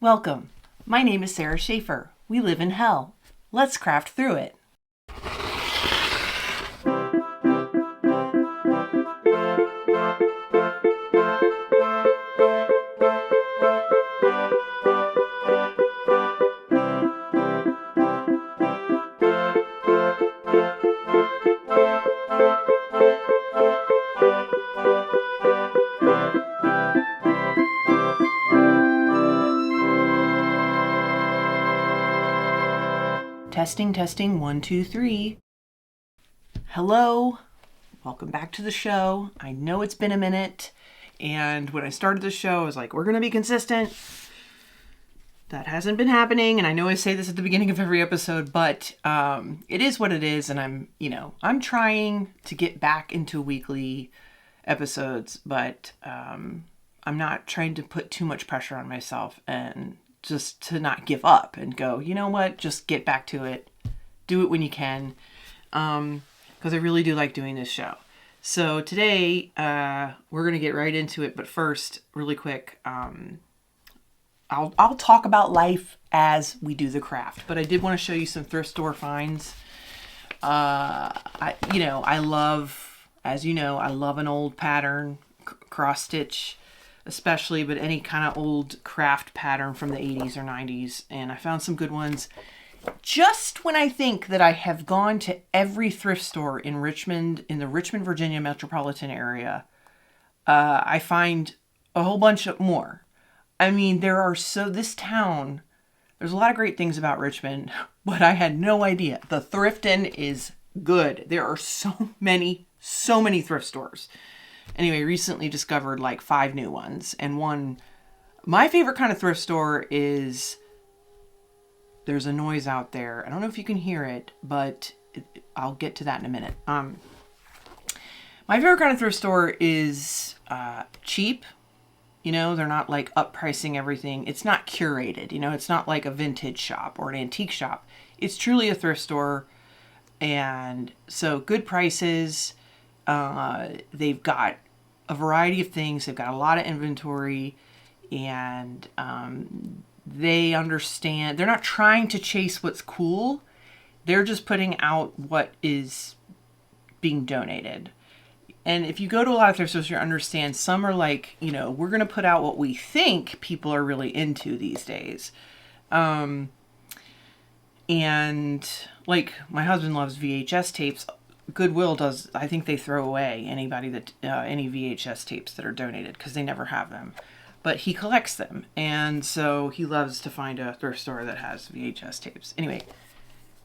Welcome. My name is Sara Schaefer. We live in hell. Let's craft through it. Testing, testing, 1, 2, 3. Hello. Welcome back to the show. I know it's been a minute. And when I started the show, I was like, we're going to be consistent. That hasn't been happening. And I know I say this at the beginning of every episode, but it is what it is. And I'm trying to get back into weekly episodes, but I'm not trying to put too much pressure on myself and just to not give up and go, you know what, just get back to it. Do it when you can. Because I really do like doing this show. So today, we're going to get right into it. But first, really quick, I'll talk about life as we do the craft. But I did want to show you some thrift store finds. I love an old pattern, cross stitch, especially, but any kind of old craft pattern from the 80s or 90s. And I found some good ones. Just when I think that I have gone to every thrift store in Richmond, in the Richmond, Virginia metropolitan area, I find a whole bunch of more. I mean, this town, there's a lot of great things about Richmond, but I had no idea. The thrifting is good. There are so many thrift stores. Anyway, recently discovered like 5 new ones. And my favorite kind of thrift store is, there's a noise out there. I don't know if you can hear it, but I'll get to that in a minute. My favorite kind of thrift store is cheap. They're not like up pricing everything. It's not curated. It's not like a vintage shop or an antique shop. It's truly a thrift store. And so good prices. They've got a variety of things. They've got a lot of inventory, and they understand. They're not trying to chase what's cool. They're just putting out what is being donated. And if you go to a lot of thrift stores, you understand some are like, we're going to put out what we think people are really into these days. And like my husband loves VHS tapes. Goodwill does. I think they throw away any VHS tapes that are donated because they never have them, but he collects them, and so he loves to find a thrift store that has VHS tapes. Anyway,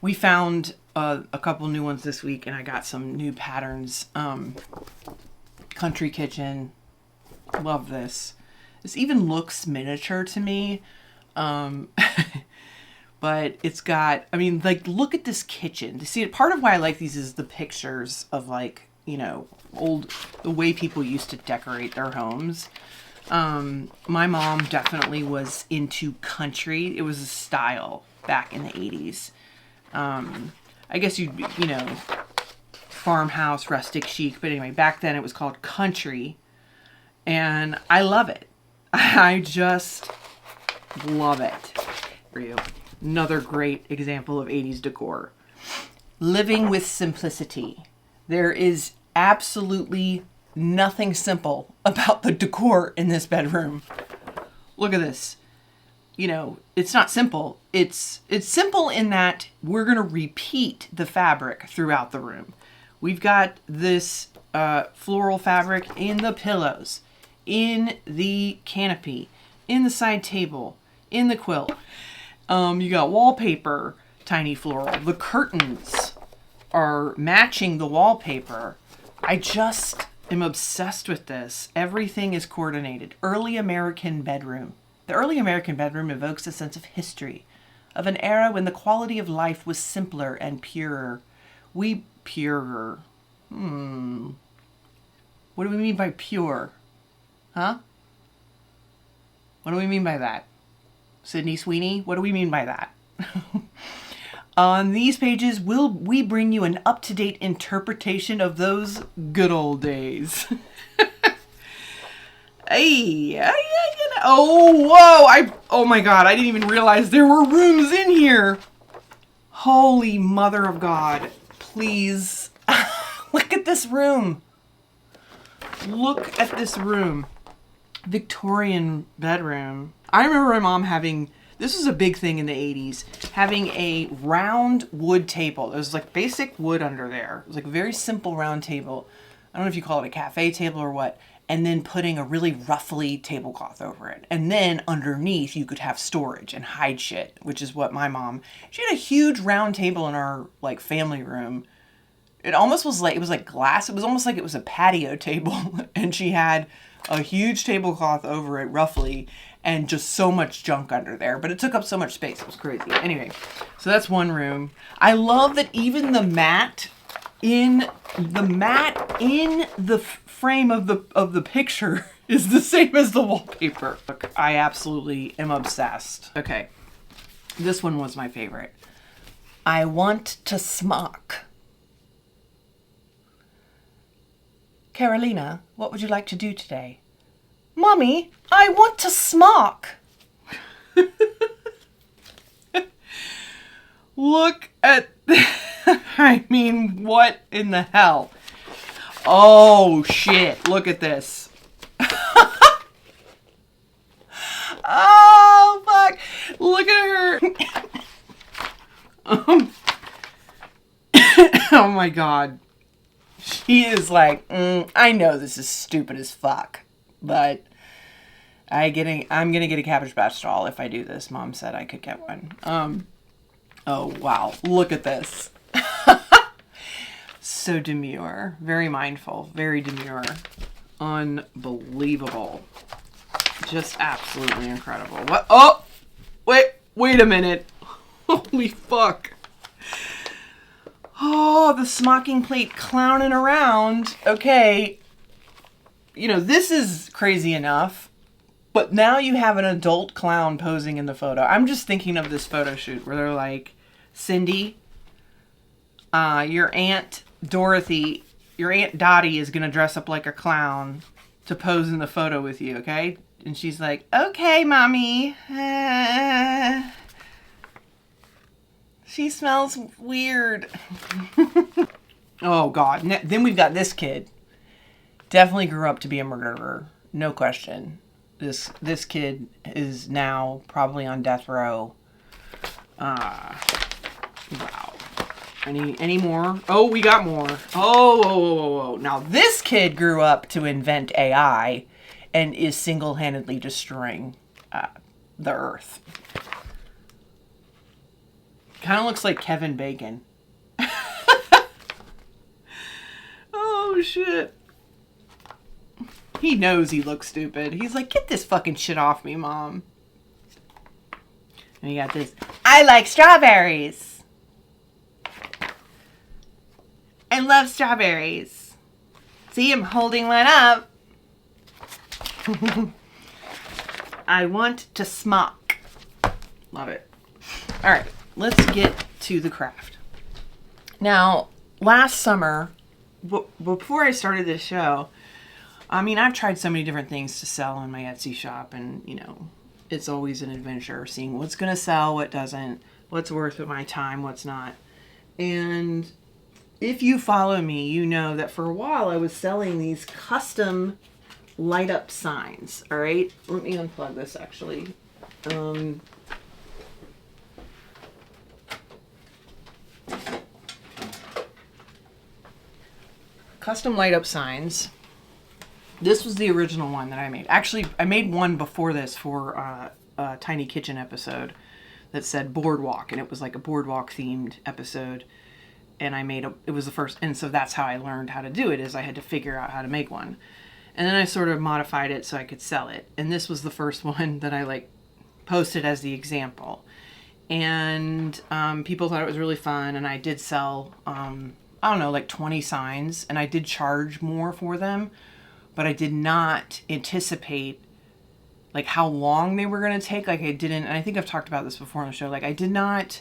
we found a couple new ones this week, and I got some new patterns. Country Kitchen, love this. This even looks miniature to me. But it's got, look at this kitchen. See, part of why I like these is the pictures of the way people used to decorate their homes. My mom definitely was into country. It was a style back in the 80s. I guess farmhouse, rustic chic. But anyway, back then it was called country. And I love it. I just love it. For you. Another great example of 80s decor. Living with simplicity. There is absolutely nothing simple about the decor in this bedroom. Look at this. It's not simple. It's simple in that we're going to repeat the fabric throughout the room. We've got this floral fabric in the pillows, in the canopy, in the side table, in the quilt. You got wallpaper, tiny floral. The curtains are matching the wallpaper. I just am obsessed with this. Everything is coordinated. Early American bedroom. The early American bedroom evokes a sense of history, of an era when the quality of life was simpler and purer. Purer. What do we mean by pure? Huh? What do we mean by that? Sydney Sweeney, what do we mean by that? On these pages, we bring you an up-to-date interpretation of those good old days. Hey, Oh, whoa. Oh my God. I didn't even realize there were rooms in here. Holy mother of God. Please. Look at this room. Look at this room. Victorian bedroom. I remember my mom having, this was a big thing in the 80s, having a round wood table. It was like basic wood under there. It was like a very simple round table. I don't know if you call it a cafe table or what. And then putting a really ruffly tablecloth over it. And then underneath you could have storage and hide shit, which is what my mom, she had a huge round table in our like family room. It almost was like, it was like glass. It was almost like it was a patio table. And she had a huge tablecloth over it roughly and just so much junk under there. But it took up so much space. It was crazy. Anyway, so that's one room. I love that even the mat in the frame of the picture is the same as the wallpaper. Look, I absolutely am obsessed. Okay, this one was my favorite. I want to smock. Carolina, what would you like to do today? Mommy, I want to smock. Look at I mean, what in the hell? Oh, shit. Look at this. Oh, fuck. Look at her. Oh, my God. She is like, I know this is stupid as fuck, but I'm going to get a Cabbage Patch doll if I do this. Mom said I could get one. Oh, wow. Look at this. So demure. Very mindful. Very demure. Unbelievable. Just absolutely incredible. What? Oh! Wait a minute. Holy fuck. Oh, the smocking plate clowning around. Okay. You know, this is crazy enough. But now you have an adult clown posing in the photo. I'm just thinking of this photo shoot where they're like, Cindy, your Aunt Dorothy, your Aunt Dottie is going to dress up like a clown to pose in the photo with you, okay? And she's like, okay, Mommy. She smells weird. Oh, God. Then we've got this kid. Definitely grew up to be a murderer. No question. This kid is now probably on death row. Wow. Any more? Oh, we got more. Oh. Now this kid grew up to invent AI and is single-handedly destroying the earth. Kind of looks like Kevin Bacon. Oh, shit. He knows he looks stupid. He's like, get this fucking shit off me, Mom. And you got this. I like strawberries. I love strawberries. See, I'm holding one up. I want to smock. Love it. All right, let's get to the craft. Now, last summer, before I started this show, I mean, I've tried so many different things to sell on my Etsy shop, and, you know, it's always an adventure, seeing what's going to sell, what doesn't, what's worth my time, what's not. And if you follow me, you know that for a while I was selling these custom light up signs. All right, let me unplug this actually. Custom light up signs. This was the original one that I made. Actually, I made one before this for a Tiny Kitchen episode that said Boardwalk, and it was like a boardwalk themed episode. And I made it was the first, and so that's how I learned how to do it, is I had to figure out how to make one. And then I sort of modified it so I could sell it. And this was the first one that I like posted as the example. And people thought it was really fun, and I did sell, I don't know, like 20 signs, and I did charge more for them, but I did not anticipate like how long they were going to take. Like I didn't, and I think I've talked about this before on the show, like I did not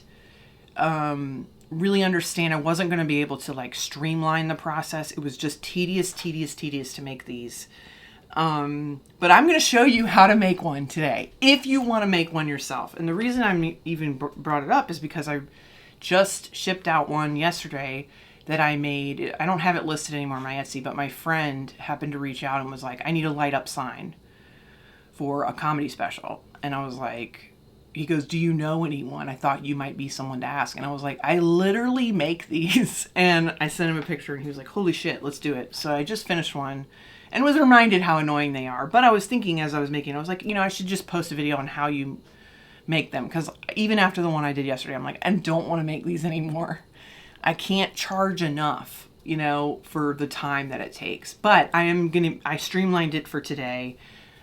really understand I wasn't going to be able to like streamline the process. It was just tedious to make these. But I'm going to show you how to make one today, if you want to make one yourself. And the reason I'm even brought it up is because I just shipped out one yesterday that I made. I don't have it listed anymore on my Etsy, but my friend happened to reach out and was like, I need a light up sign for a comedy special. And I was like, he goes, do you know anyone? I thought you might be someone to ask. And I was like, I literally make these. And I sent him a picture and he was like, holy shit, let's do it. So I just finished one and was reminded how annoying they are. But I was thinking as I was making it, I was like, I should just post a video on how you make them. Because even after the one I did yesterday, I'm like, I don't want to make these anymore. I can't charge enough, for the time that it takes. But I streamlined it for today.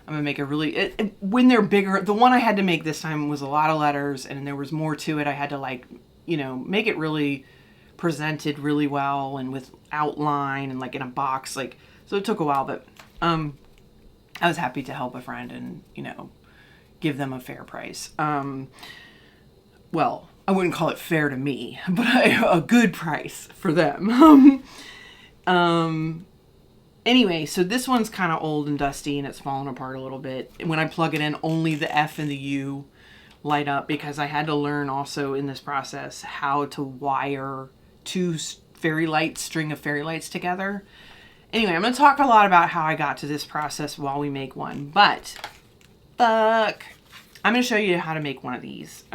I'm gonna make a really, when they're bigger, the one I had to make this time was a lot of letters and there was more to it. I had to make it really presented really well and with outline and in a box, so it took a while, but I was happy to help a friend and, give them a fair price. Well, I wouldn't call it fair to me, but a good price for them. Anyway, so this one's kind of old and dusty and it's fallen apart a little bit. When I plug it in, only the F and the U light up because I had to learn also in this process how to wire two string of fairy lights together. Anyway, I'm going to talk a lot about how I got to this process while we make one, but I'm going to show you how to make one of these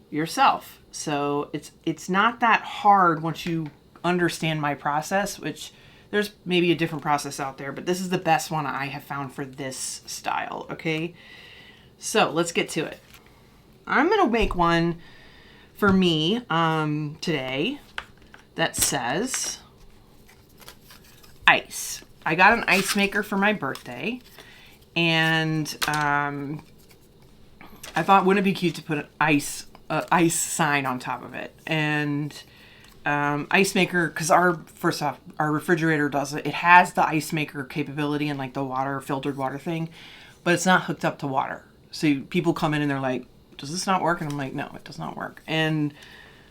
yourself. So it's not that hard once you understand my process, which there's maybe a different process out there, but this is the best one I have found for this style, okay? So let's get to it. I'm going to make one for me today that says ice. I got an ice maker for my birthday, and I thought, wouldn't it be cute to put an ice sign on top of it? And ice maker, because first off, our refrigerator does it. It has the ice maker capability and the filtered water thing, but it's not hooked up to water. So people come in and they're like, does this not work? And I'm like, no, it does not work. And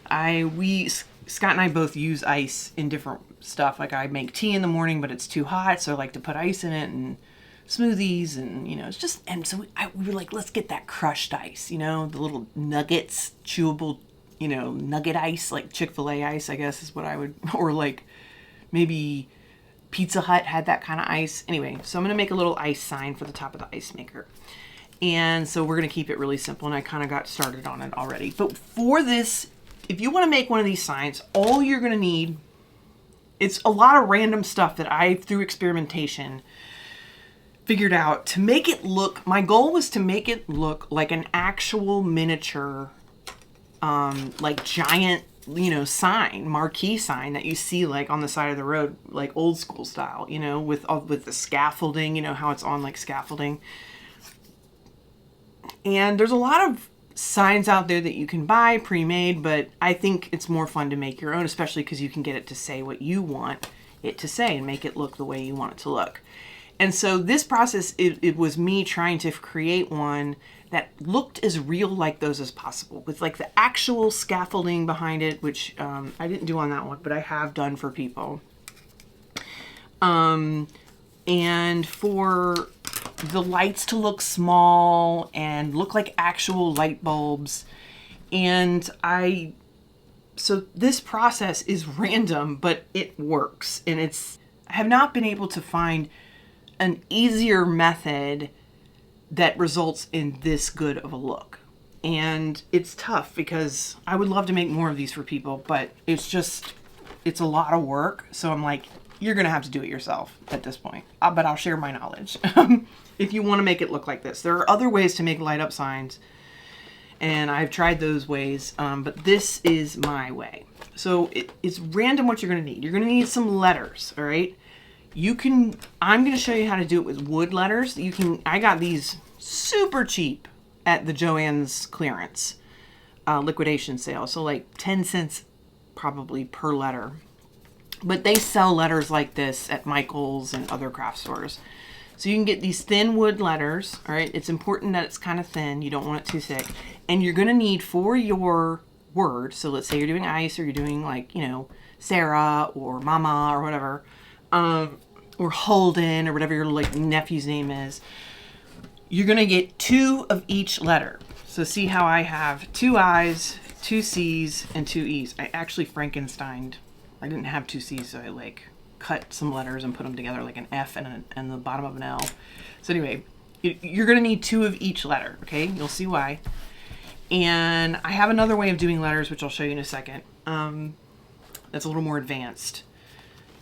Scott and I both use ice in different stuff. I make tea in the morning, but it's too hot. So I like to put ice in it and smoothies and, it's just, and so we were like, let's get that crushed ice, the little nuggets, chewable, nugget ice, like Chick-fil-A ice, I guess is what I would, or maybe Pizza Hut had that kind of ice. Anyway, so I'm going to make a little ice sign for the top of the ice maker. And so we're going to keep it really simple, and I kind of got started on it already. But for this, if you want to make one of these signs, all you're going to need, it's a lot of random stuff that I, through experimentation, figured out to make it look, my goal was to make it look like an actual miniature giant, sign, marquee sign that you see on the side of the road, old school style, with the scaffolding, how it's on scaffolding. And there's a lot of signs out there that you can buy pre-made, but I think it's more fun to make your own, especially because you can get it to say what you want it to say and make it look the way you want it to look. And so this process, it was me trying to create one that looked as real like those as possible, with the actual scaffolding behind it, which I didn't do on that one, but I have done for people. And for the lights to look small and look like actual light bulbs. And so this process is random, but it works. And I have not been able to find an easier method that results in this good of a look. And it's tough because I would love to make more of these for people, but it's a lot of work. So I'm like, you're going to have to do it yourself at this point. But I'll share my knowledge if you want to make it look like this. There are other ways to make light up signs, and I've tried those ways, but this is my way. So it's random what you're going to need. You're going to need some letters, all right? I'm going to show you how to do it with wood letters. I got these super cheap at the Joann's clearance liquidation sale. So 10 cents probably per letter. But they sell letters like this at Michael's and other craft stores. So you can get these thin wood letters, all right? It's important that it's kind of thin. You don't want it too thick. And you're going to need for your word, so let's say you're doing ice or you're doing Sarah or mama or whatever, or Holden, or whatever your like nephew's name is, you're going to get 2 of each letter. So see how I have 2 I's, 2 C's, and 2 E's. I actually Frankensteined. I didn't have 2 C's, so I like cut some letters and put them together like an F and the bottom of an L. So anyway, you're going to need 2 of each letter, okay? You'll see why. And I have another way of doing letters, which I'll show you in a second. That's a little more advanced.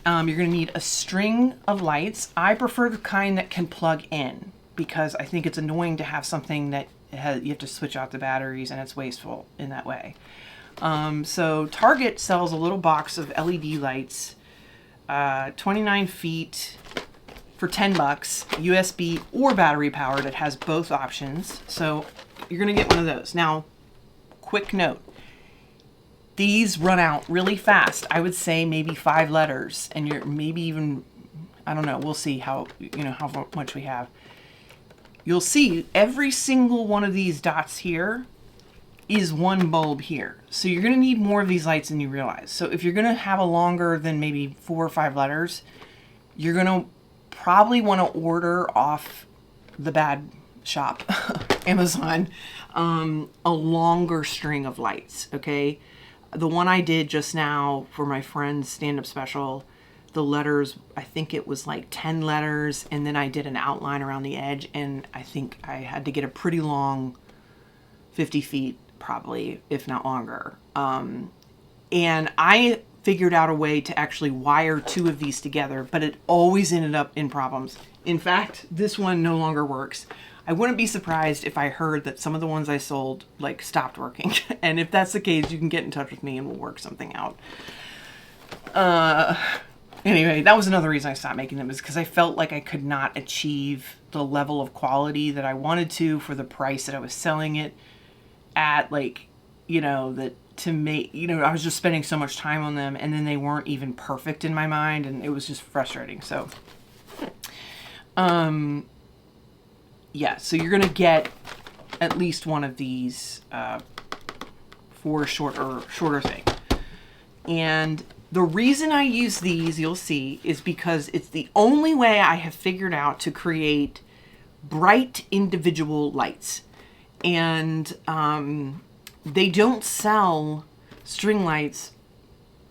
You're going to need a string of lights. I prefer the kind that can plug in because I think it's annoying to have something that you have to switch out the batteries, and it's wasteful in that way. So Target sells a little box of LED lights, 29 feet for $10, USB or battery powered. It has both options. So you're going to get one of those. Now, quick note. These run out really fast. I would say maybe 5 letters, and you're maybe even, I don't know, we'll see how much we have. You'll see every single one of these dots here is 1 bulb here. So you're going to need more of these lights than you realize. So if you're going to have a longer than maybe 4 or 5 letters, you're going to probably want to order off the bad shop, Amazon, a longer string of lights, okay? The one I did just now for my friend's stand-up special, the letters, I think it was like 10 letters, and then I did an outline around the edge, and I think I had to get a pretty long 50 feet, probably, if not longer. And I figured out a way to actually wire 2 of these together, but it always ended up in problems. In fact, this one no longer works. I wouldn't be surprised if I heard that some of the ones I sold like stopped working. And if that's the case, you can get in touch with me and we'll work something out. Anyway, that was another reason I stopped making them, is because I felt like I could not achieve the level of quality that I wanted to for the price that I was selling it at. Like, you know, that to make, you know, I was just spending so much time on them, and then they weren't even perfect in my mind, and it was just frustrating. So, yeah, so you're going to get at least one of these for a shorter thing. And the reason I use these, you'll see, is because it's the only way I have figured out to create bright individual lights. And they don't sell string lights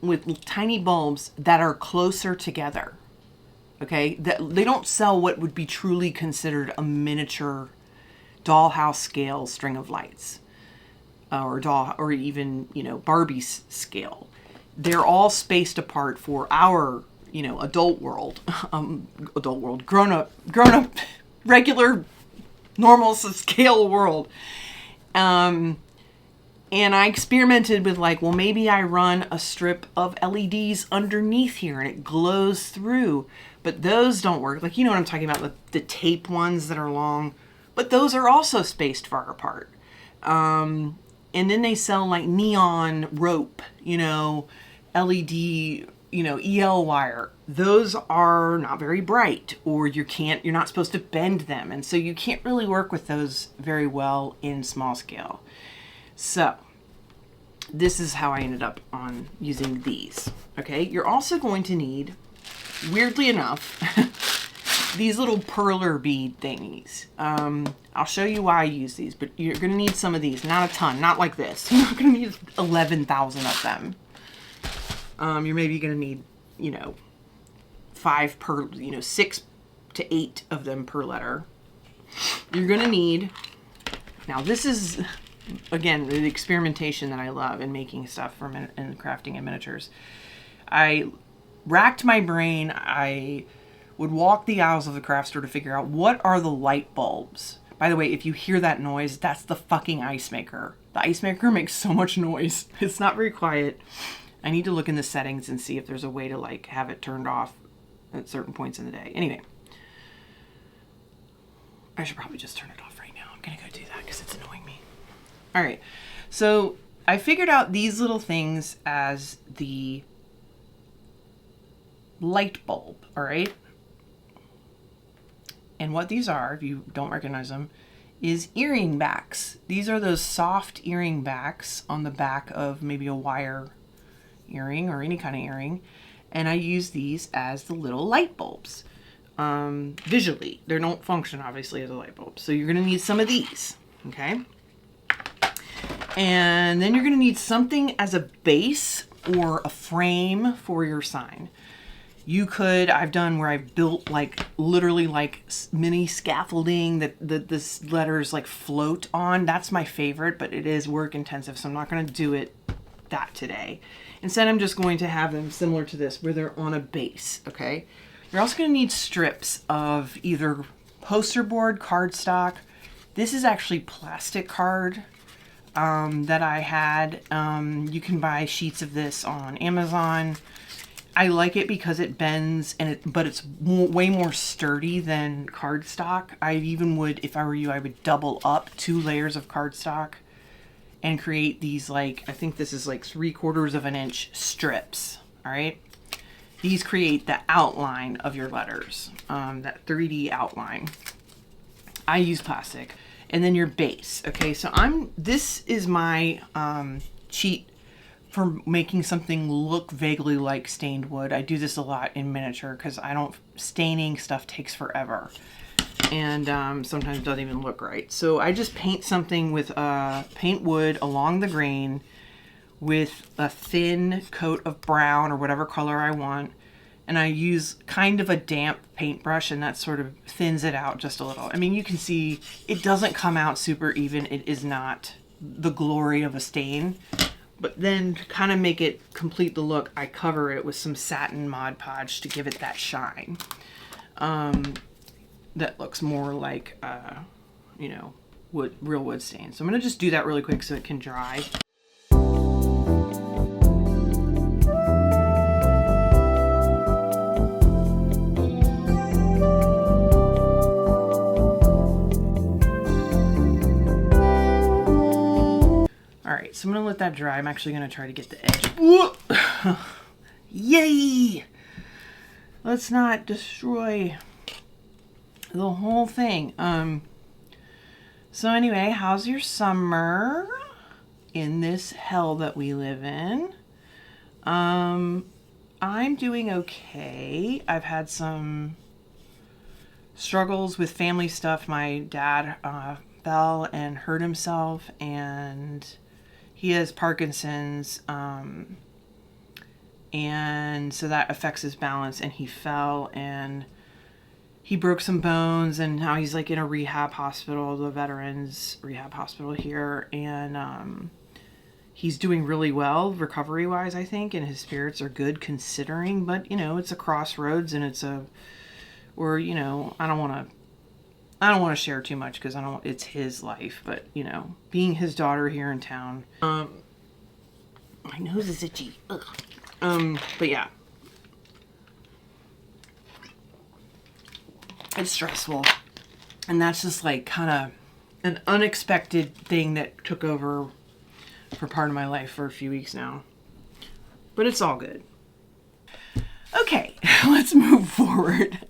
with tiny bulbs that are closer together. Okay, they don't sell what would be truly considered a miniature dollhouse scale string of lights, or even, you know, Barbie's scale. They're all spaced apart for our, you know, adult world, grown up, regular, normal scale world. And I experimented with like, well, maybe I run a strip of LEDs underneath here and it glows through. But those don't work. Like, you know what I'm talking about, the tape ones that are long. But those are also spaced far apart. And then they sell like neon rope, you know, LED, you know, EL wire. Those are not very bright, or you're not supposed to bend them. And so you can't really work with those very well in small scale. So this is how I ended up on using these. Okay, you're also going to need, weirdly enough, these little perler bead thingies. I'll show you why I use these, but you're going to need some of these. Not a ton, not like this. You're not going to need 11,000 of them. You're maybe going to need, you know, 6 to 8 of them per letter. You're going to need, now this is, again, the experimentation that I love in making stuff and crafting and miniatures. I racked my brain. I would walk the aisles of the craft store to figure out what are the light bulbs. By the way, if you hear that noise, that's the fucking ice maker. The ice maker makes so much noise. It's not very quiet. I need to look in the settings and see if there's a way to like have it turned off at certain points in the day. Anyway, I should probably just turn it off right now. I'm gonna go do that because it's annoying me. All right, so I figured out these little things as the light bulb, all right? And what these are, if you don't recognize them, is earring backs. These are those soft earring backs on the back of maybe a wire earring or any kind of earring. And I use these as the little light bulbs. visually. They don't function obviously as a light bulb. So you're going to need some of these, okay? And then you're going to need something as a base or a frame for your sign. You could, I've done where I've built like literally like mini scaffolding that the letters like float on. That's my favorite, but it is work intensive, so I'm not going to do that today. Instead, I'm just going to have them similar to this where they're on a base, okay? You're also going to need strips of either poster board, cardstock. This is actually plastic card that I had. You can buy sheets of this on Amazon. I like it because it bends, but it's way more sturdy than cardstock. I even would, if I were you, I would double up 2 layers of cardstock and create these, like, I think this is like 3/4 of an inch strips, all right? These create the outline of your letters, that 3D outline. I use plastic. And then your base, okay? So this is my cheat for making something look vaguely like stained wood. I do this a lot in miniature because staining stuff takes forever. And sometimes it doesn't even look right. So I just paint something with paint wood along the grain with a thin coat of brown or whatever color I want. And I use kind of a damp paintbrush, and that sort of thins it out just a little. I mean, you can see it doesn't come out super even. It is not the glory of a stain. But then to kind of make it complete the look, I cover it with some satin Mod Podge to give it that shine. That looks more like, you know, real wood stain. So I'm going to just do that really quick so it can dry. So I'm going to let that dry. I'm actually going to try to get the edge. Yay! Let's not destroy the whole thing. So anyway, how's your summer in this hell that we live in? I'm doing okay. I've had some struggles with family stuff. My dad fell and hurt himself, and he has Parkinson's, and so that affects his balance, and he fell and he broke some bones, and now he's like in a rehab hospital, the veterans rehab hospital here, and he's doing really well recovery wise, I think, and his spirits are good considering, but you know, it's a crossroads, and you know, I don't want to share too much because it's his life, but you know, being his daughter here in town, my nose is itchy. Ugh. But yeah, it's stressful, and that's just like kind of an unexpected thing that took over for part of my life for a few weeks now, but it's all good. Okay, let's move forward.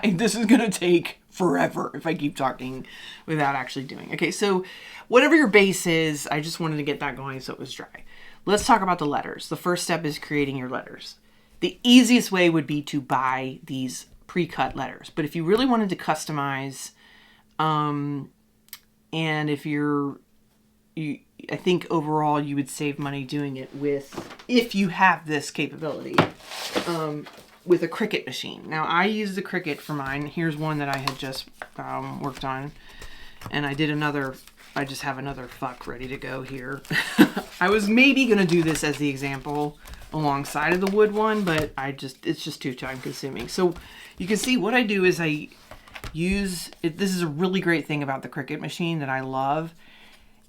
This is gonna take forever if I keep talking without actually doing. Okay, so whatever your base is, I just wanted to get that going so it was dry. Let's talk about the letters. The first step is creating your letters. The easiest way would be to buy these pre-cut letters, but if you really wanted to customize, and if I think overall you would save money doing it if you have this capability, with a Cricut machine. Now I use the Cricut for mine. Here's one that I had just worked on, and I just have another fuck ready to go here. I was maybe gonna do this as the example alongside of the wood one, but it's just too time consuming. So you can see what I do is I use it. This is a really great thing about the Cricut machine that I love,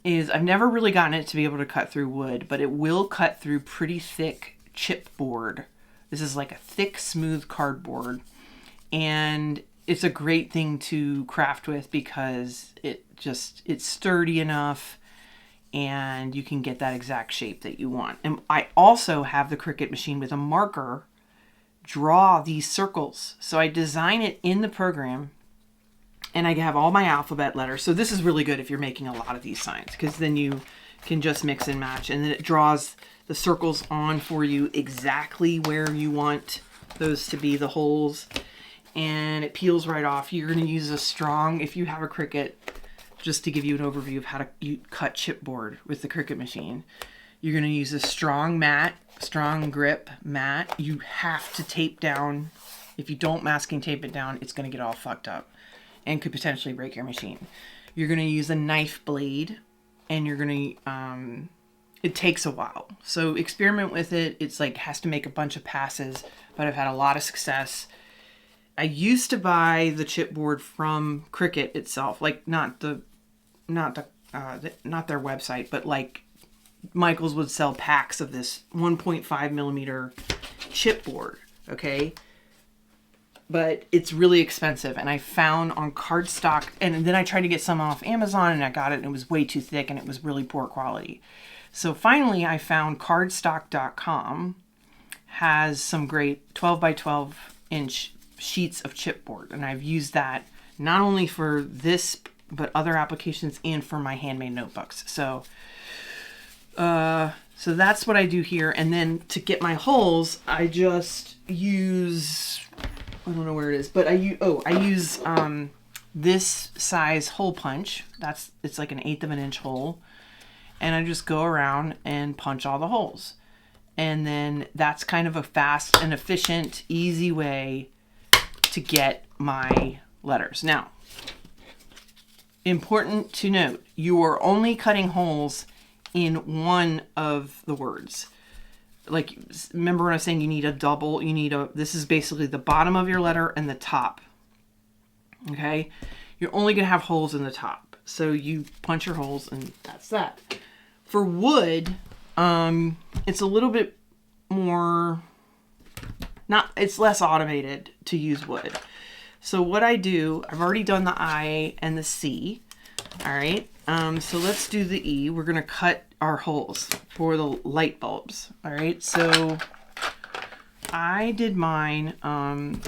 is I've never really gotten it to be able to cut through wood, but it will cut through pretty thick chipboard. This is like a thick, smooth cardboard, and it's a great thing to craft with because it's sturdy enough, and you can get that exact shape that you want. And I also have the Cricut machine with a marker draw these circles. So I design it in the program, and I have all my alphabet letters. So this is really good if you're making a lot of these signs, because then you can just mix and match, and then it draws the circles on for you exactly where you want those to be, the holes. and it peels right off. You're going to use a strong, if you have a Cricut, just to give you an overview of how to cut chipboard with the Cricut machine. You're going to use a strong mat, strong grip mat. You have to tape down. If you don't masking tape it down, it's going to get all fucked up and could potentially break your machine. You're going to use a knife blade, and you're going to, it takes a while. So experiment with it. It's like, has to make a bunch of passes, but I've had a lot of success. I used to buy the chipboard from Cricut itself, like not their website, but like Michaels would sell packs of this 1.5 millimeter chipboard. Okay. But it's really expensive, and I found on cardstock, and then I tried to get some off Amazon, and I got it, and it was way too thick, and it was really poor quality. So finally, I found cardstock.com has some great 12 by 12 inch sheets of chipboard, and I've used that not only for this, but other applications, and for my handmade notebooks. So that's what I do here, and then to get my holes, I just use, I don't know where it is, but I use this size hole punch. It's like 1/8 of an inch hole, and I just go around and punch all the holes. And then that's kind of a fast and efficient, easy way to get my letters. Now, important to note, you are only cutting holes in one of the words. Like, remember when I was saying you need a double, this is basically the bottom of your letter and the top. Okay? You're only going to have holes in the top. So you punch your holes, and that's that. For wood, it's a little bit more, it's less automated to use wood. So what I do, I've already done the I and the C. All right. So let's do the E. We're going to cut our holes for the light bulbs. All right. So I did mine.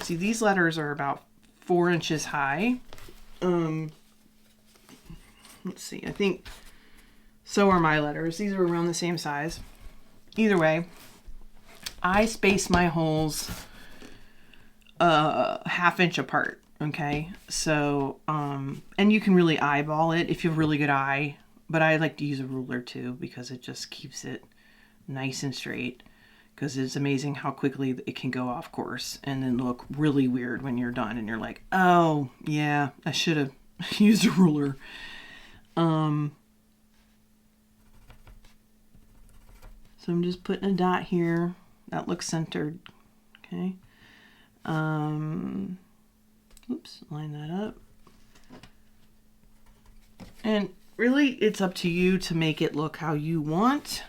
See, these letters are about 4 inches high. Let's see. I think so are my letters. These are around the same size. Either way, I space my holes 1/2 inch apart. Okay, so, and you can really eyeball it if you have a really good eye, but I like to use a ruler too, because it just keeps it nice and straight, because it's amazing how quickly it can go off course and then look really weird when you're done and you're like, oh yeah, I should have used a ruler. So I'm just putting a dot here. That looks centered. Okay. Oops, line that up. And really, it's up to you to make it look how you want.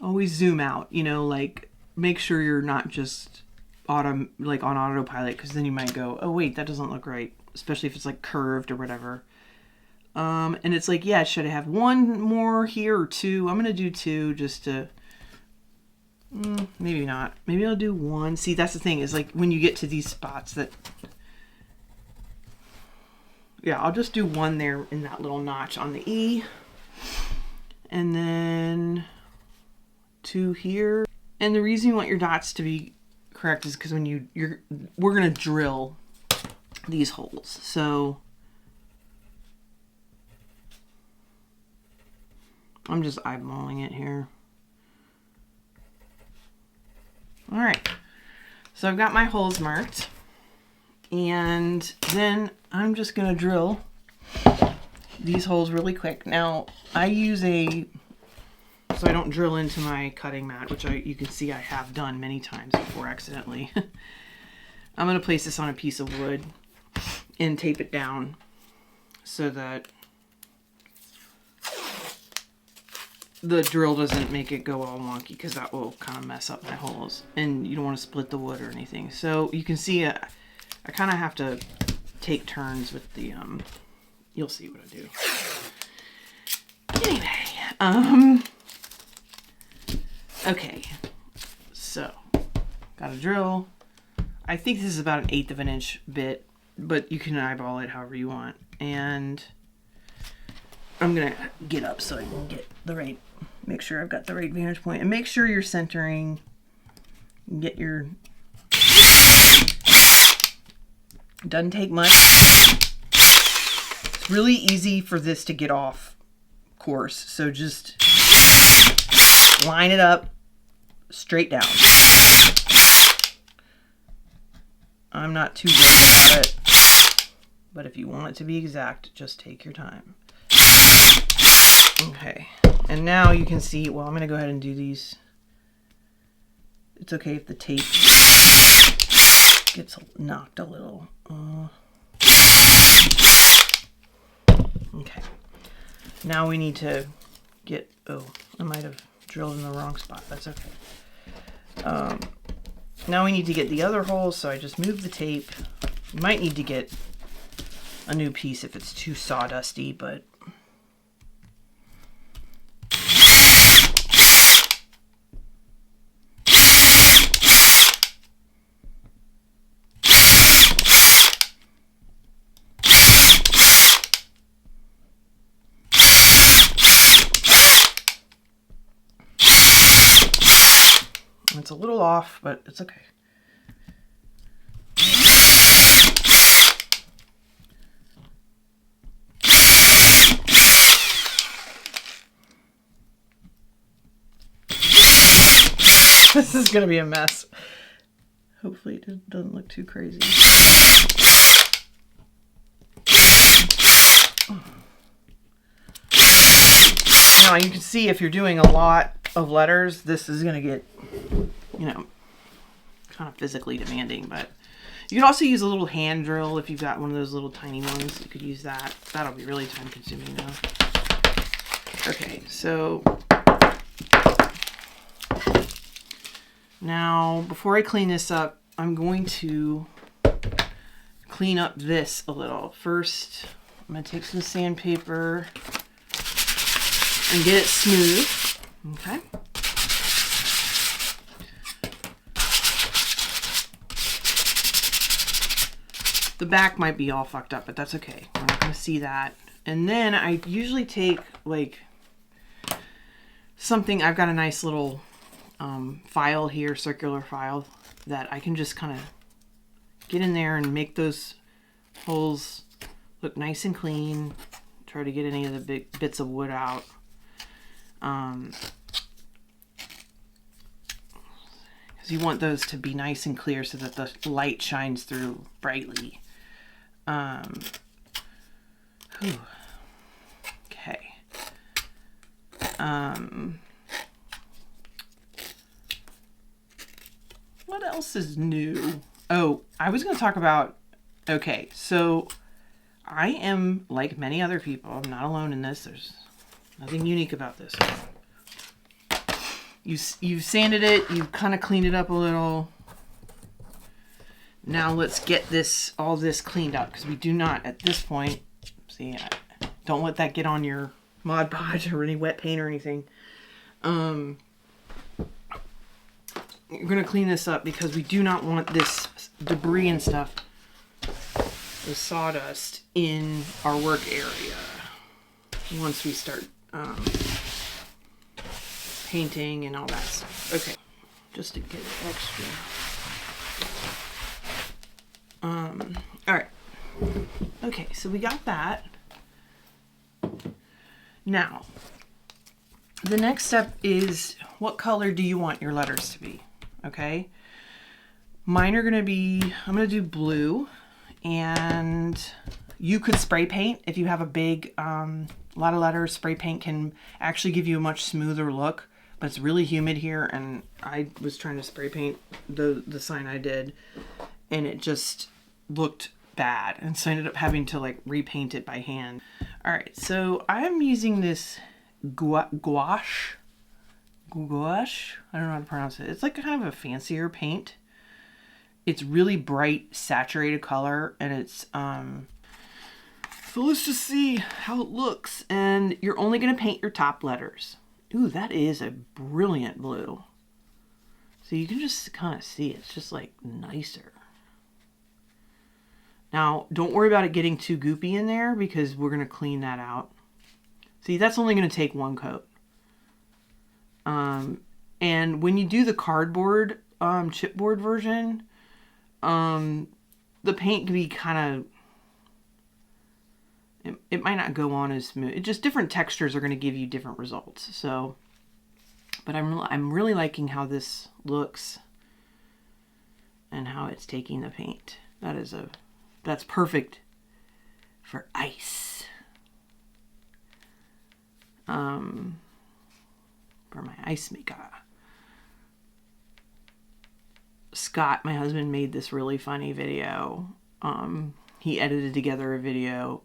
Always zoom out, like make sure you're not just on autopilot, because then you might go, oh wait, that doesn't look right, especially if it's like curved or whatever. And it's like, yeah, should I have one more here or two? I'm gonna do 2 just to, maybe not. Maybe I'll do 1. See, that's the thing, is like when you get to these spots that, yeah, I'll just do 1 there in that little notch on the E, and then 2 here. And the reason you want your dots to be correct is because when we're gonna drill these holes. So I'm just eyeballing it here. All right, so I've got my holes marked, and then I'm just gonna drill these holes really quick. Now I use so I don't drill into my cutting mat, which you can see I have done many times before accidentally. I'm gonna place this on a piece of wood and tape it down so that the drill doesn't make it go all wonky, because that will kind of mess up my holes, and you don't want to split the wood or anything. So you can see I kind of have to take turns with the you'll see what I do. Anyway, okay, so got a drill. I think this is about 1/8 of an inch bit, but you can eyeball it however you want. And I'm gonna get up so I can get the right, make sure I've got the right vantage point, and make sure you're centering Get your, doesn't take much. It's really easy for this to get off course, so just line it up straight down. I'm not too worried about it, but if you want it to be exact, just take your time. Okay, and now you can see, well, I'm going to go ahead and do these. It's okay if the tape gets knocked a little. Okay, now we need to get, oh, I might have drilled in the wrong spot. That's okay. Now we need to get the other hole, so I just moved the tape. You might need to get a new piece if it's too sawdusty, but it's a little off, but it's okay. This is going to be a mess. Hopefully it doesn't look too crazy. Now you can see if you're doing a lot of letters, this is going to get, you know, kind of physically demanding, but you can also use a little hand drill if you've got one of those little tiny ones. You could use that. That'll be really time consuming though. Okay, so now before I clean this up, I'm going to clean up this a little. First, I'm going to take some sandpaper and get it smooth. Okay. The back might be all fucked up, but that's okay. We're not going to see that. And then I usually take like something, I've got a nice little file here, circular file, that I can just kind of get in there and make those holes look nice and clean. Try to get any of the big bits of wood out. Because you want those to be nice and clear so that the light shines through brightly. Okay. What else is new? Oh, I was going to talk about, okay, so I am like many other people. I'm not alone in this. There's nothing unique about this. You've sanded it. You've kind of cleaned it up a little. Now let's get all this cleaned up, because we do not at this point, see, don't let that get on your Mod Podge or any wet paint or anything. You're going to clean this up because we do not want this debris and stuff, the sawdust, in our work area once we start painting and all that stuff. Okay, just to get it extra. All right. Okay, so we got that. Now, the next step is, what color do you want your letters to be? Okay. Mine are going to be, I'm going to do blue, and you could spray paint if you have a big, lot of letters. Spray paint can actually give you a much smoother look, but it's really humid here, and I was trying to spray paint the sign I did, and it just looked bad, and so I ended up having to like repaint it by hand. All right, so I'm using this gouache. I don't know how to pronounce it. It's like kind of a fancier paint. It's really bright, saturated color, and it's so let's just see how it looks. And you're only going to paint your top letters. Ooh, that is a brilliant blue. So you can just kind of see it's just like nicer. Now, don't worry about it getting too goopy in there, because we're going to clean that out. See, that's only going to take one coat. And when you do the cardboard, chipboard version, the paint can be kind of, it might not go on as smooth. It just, different textures are going to give you different results. So, but I'm really liking how this looks and how it's taking the paint. That's perfect for ice. For my ice maker. Scott, my husband, made this really funny video. He edited together a video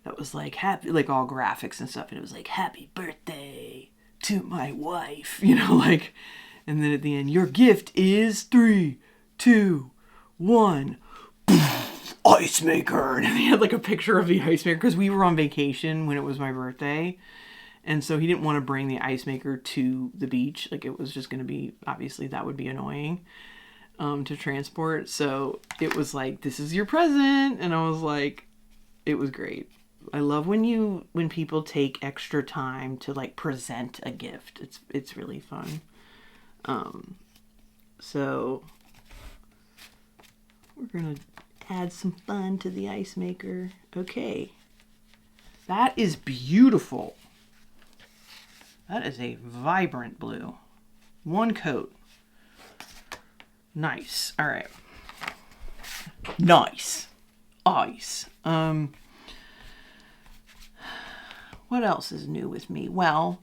that was like happy, like all graphics and stuff, and it was like, happy birthday to my wife, you know, like, and then at the end, your gift is 3, 2, 1, ice maker. And he had like a picture of the ice maker because we were on vacation when it was my birthday. And so he didn't want to bring the ice maker to the beach. Like, it was just going to be, obviously that would be annoying to transport. So it was like, this is your present. And I was like, it was great. I love when people take extra time to like present a gift. It's really fun. So we're going to add some fun to the ice maker. Okay. That is beautiful. That is a vibrant blue. One coat. Nice. All right. Nice. Ice. What else is new with me? Well,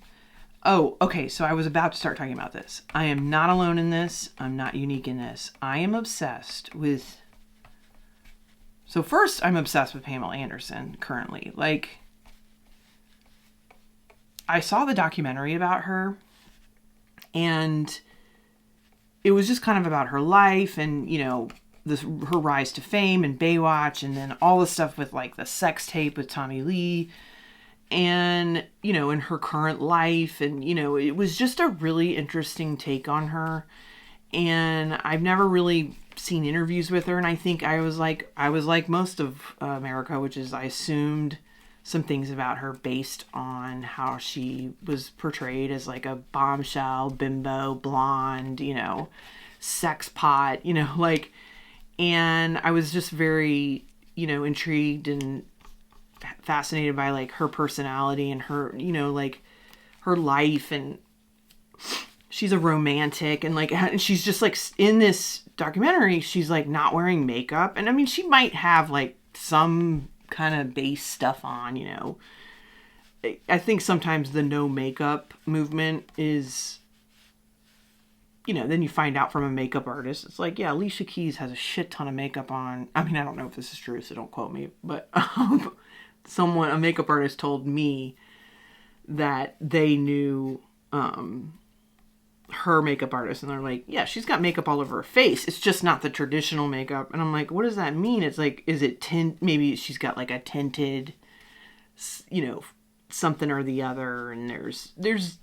oh, okay. So I was about to start talking about this. I am not alone in this. I'm not unique in this. I am obsessed with... So first, I'm obsessed with Pamela Anderson currently. Like, I saw the documentary about her, and it was just kind of about her life and, you know, her rise to fame and Baywatch, and then all the stuff with like the sex tape with Tommy Lee, and, you know, in her current life. And, you know, it was just a really interesting take on her. And I've never really seen interviews with her. And I think I was like most of America, which is I assumed some things about her based on how she was portrayed as like a bombshell, bimbo, blonde, you know, sex pot, you know, like, and I was just very, you know, intrigued and fascinated by like her personality and her, you know, like her life. And she's a romantic, and like, and she's just like, in this documentary, she's like not wearing makeup. And I mean, she might have like some kind of base stuff on, you know. I think sometimes the no makeup movement is, you know, then you find out from a makeup artist, it's like, yeah, Alicia Keys has a shit ton of makeup on. I mean, I don't know if this is true, so don't quote me, but a makeup artist told me that they knew her makeup artist, and they're like, yeah, she's got makeup all over her face. It's just not the traditional makeup. And I'm like, what does that mean? It's like, is it maybe she's got like a tinted, you know, something or the other, and there's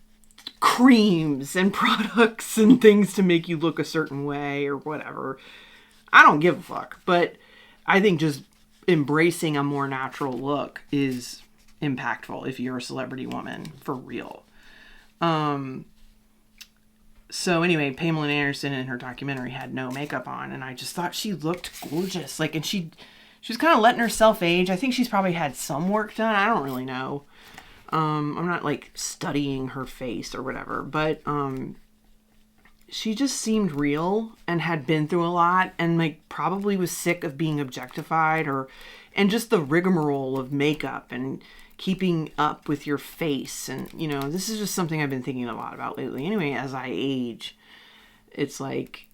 creams and products and things to make you look a certain way or whatever. I don't give a fuck, but I think just embracing a more natural look is impactful if you're a celebrity woman, for real. So anyway, Pamela Anderson in her documentary had no makeup on, and I just thought she looked gorgeous. Like, and she was kind of letting herself age. I think she's probably had some work done. I don't really know. I'm not like studying her face or whatever, but she just seemed real and had been through a lot, and like probably was sick of being objectified, and just the rigmarole of makeup and keeping up with your face. And, you know, this is just something I've been thinking a lot about lately. Anyway, as I age, it's like,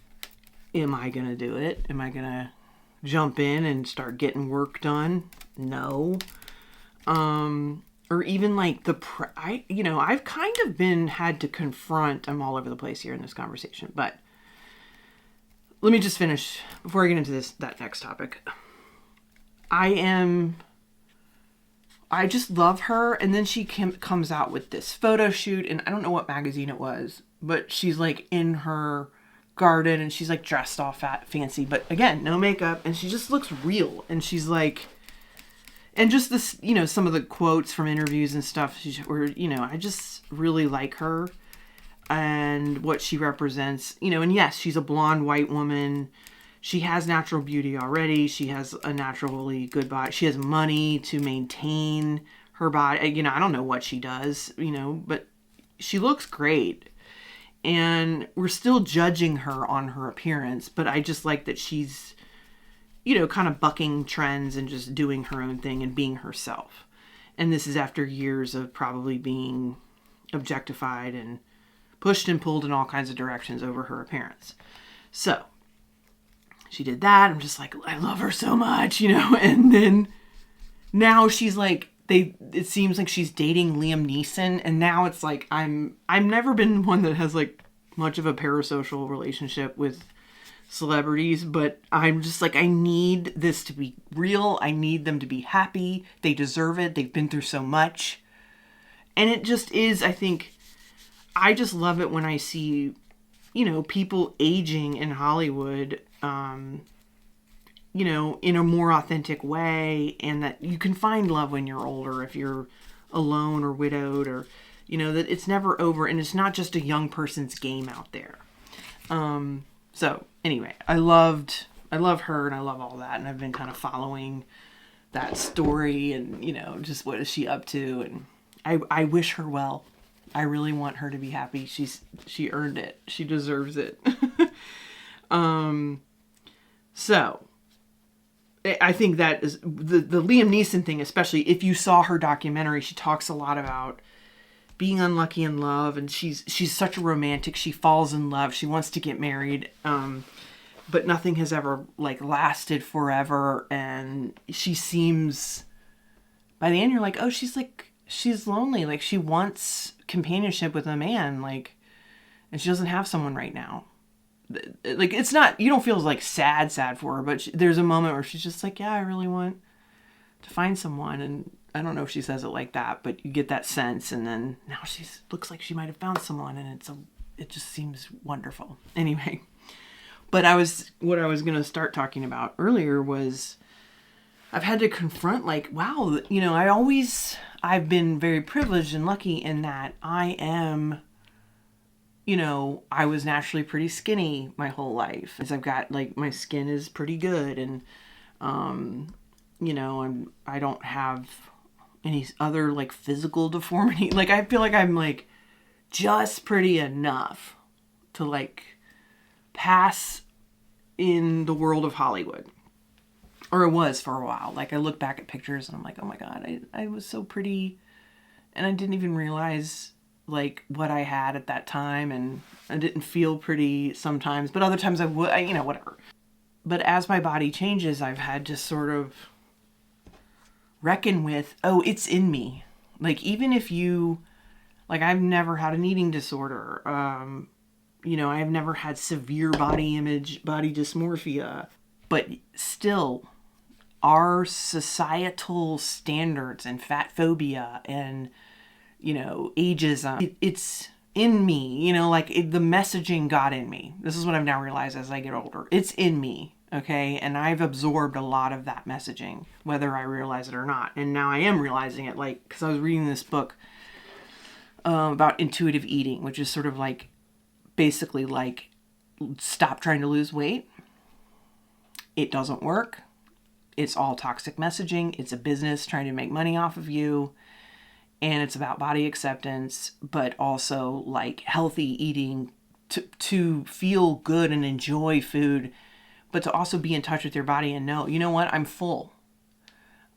am I going to do it? Am I going to jump in and start getting work done? No. Or even like I've kind of had to confront, I'm all over the place here in this conversation, but let me just finish before I get into that next topic. I just love her. And then she comes out with this photo shoot, and I don't know what magazine it was, but she's like in her garden, and she's like dressed all fancy, but again, no makeup, and she just looks real. And she's like, and just this, you know, some of the quotes from interviews and stuff, I just really like her. and what she represents, you know, and yes, she's a blonde white woman. She has natural beauty already. She has a naturally good body. She has money to maintain her body. You know, I don't know what she does, you know, but she looks great. And we're still judging her on her appearance, but I just like that she's, you know, kind of bucking trends and just doing her own thing and being herself. And this is after years of probably being objectified and pushed and pulled in all kinds of directions over her appearance. So she did that. I'm just like, I love her so much, you know. And then now she's like, it seems like she's dating Liam Neeson, and now it's like I've never been one that has like much of a parasocial relationship with celebrities, but I'm just like, I need this to be real. I need them to be happy. They deserve it. They've been through so much. And it just is, I think, I just love it when I see, you know, people aging in Hollywood, you know, in a more authentic way, and that you can find love when you're older if you're alone or widowed, or, you know, that it's never over, and it's not just a young person's game out there. So anyway, I love her, and I love all that, and I've been kind of following that story, and, you know, just what is she up to, and I wish her well. I really want her to be happy. She earned it. She deserves it. So I think that is the Liam Neeson thing, especially if you saw her documentary, she talks a lot about being unlucky in love, and she's such a romantic. She falls in love. She wants to get married. But nothing has ever like lasted forever. And she seems, by the end, you're like, oh, she's lonely. Like, she wants companionship with a man, like, and she doesn't have someone right now. Like, it's not, you don't feel like sad for her, but there's a moment where she's just like, yeah, I really want to find someone. And I don't know if she says it like that, but you get that sense. And then now looks like she might have found someone, and it just seems wonderful. Anyway, but what I was going to start talking about earlier was I've had to confront, like, wow, you know, I've been very privileged and lucky in that I am, you know, I was naturally pretty skinny my whole life. As I've got, like, my skin is pretty good, and, you know, I don't have any other, like, physical deformity. Like, I feel like I'm, like, just pretty enough to, like, pass in the world of Hollywood. Or it was for a while. Like, I look back at pictures and I'm like, oh my God, I was so pretty. And I didn't even realize, like, what I had at that time. And I didn't feel pretty sometimes. But other times I would, you know, whatever. But as my body changes, I've had to sort of reckon with, oh, it's in me. Like, even if you, like, I've never had an eating disorder. You know, I've never had severe body dysmorphia. But still, our societal standards and fat phobia and, you know, ageism, it's in me, you know, like the messaging got in me. This is what I've now realized as I get older. It's in me, okay? And I've absorbed a lot of that messaging, whether I realize it or not. And now I am realizing it, like, because I was reading this book about intuitive eating, which is sort of like, basically like, stop trying to lose weight. It doesn't work. It's all toxic messaging. It's a business trying to make money off of you. And it's about body acceptance, but also like healthy eating to feel good and enjoy food, but to also be in touch with your body and know, you know what, I'm full.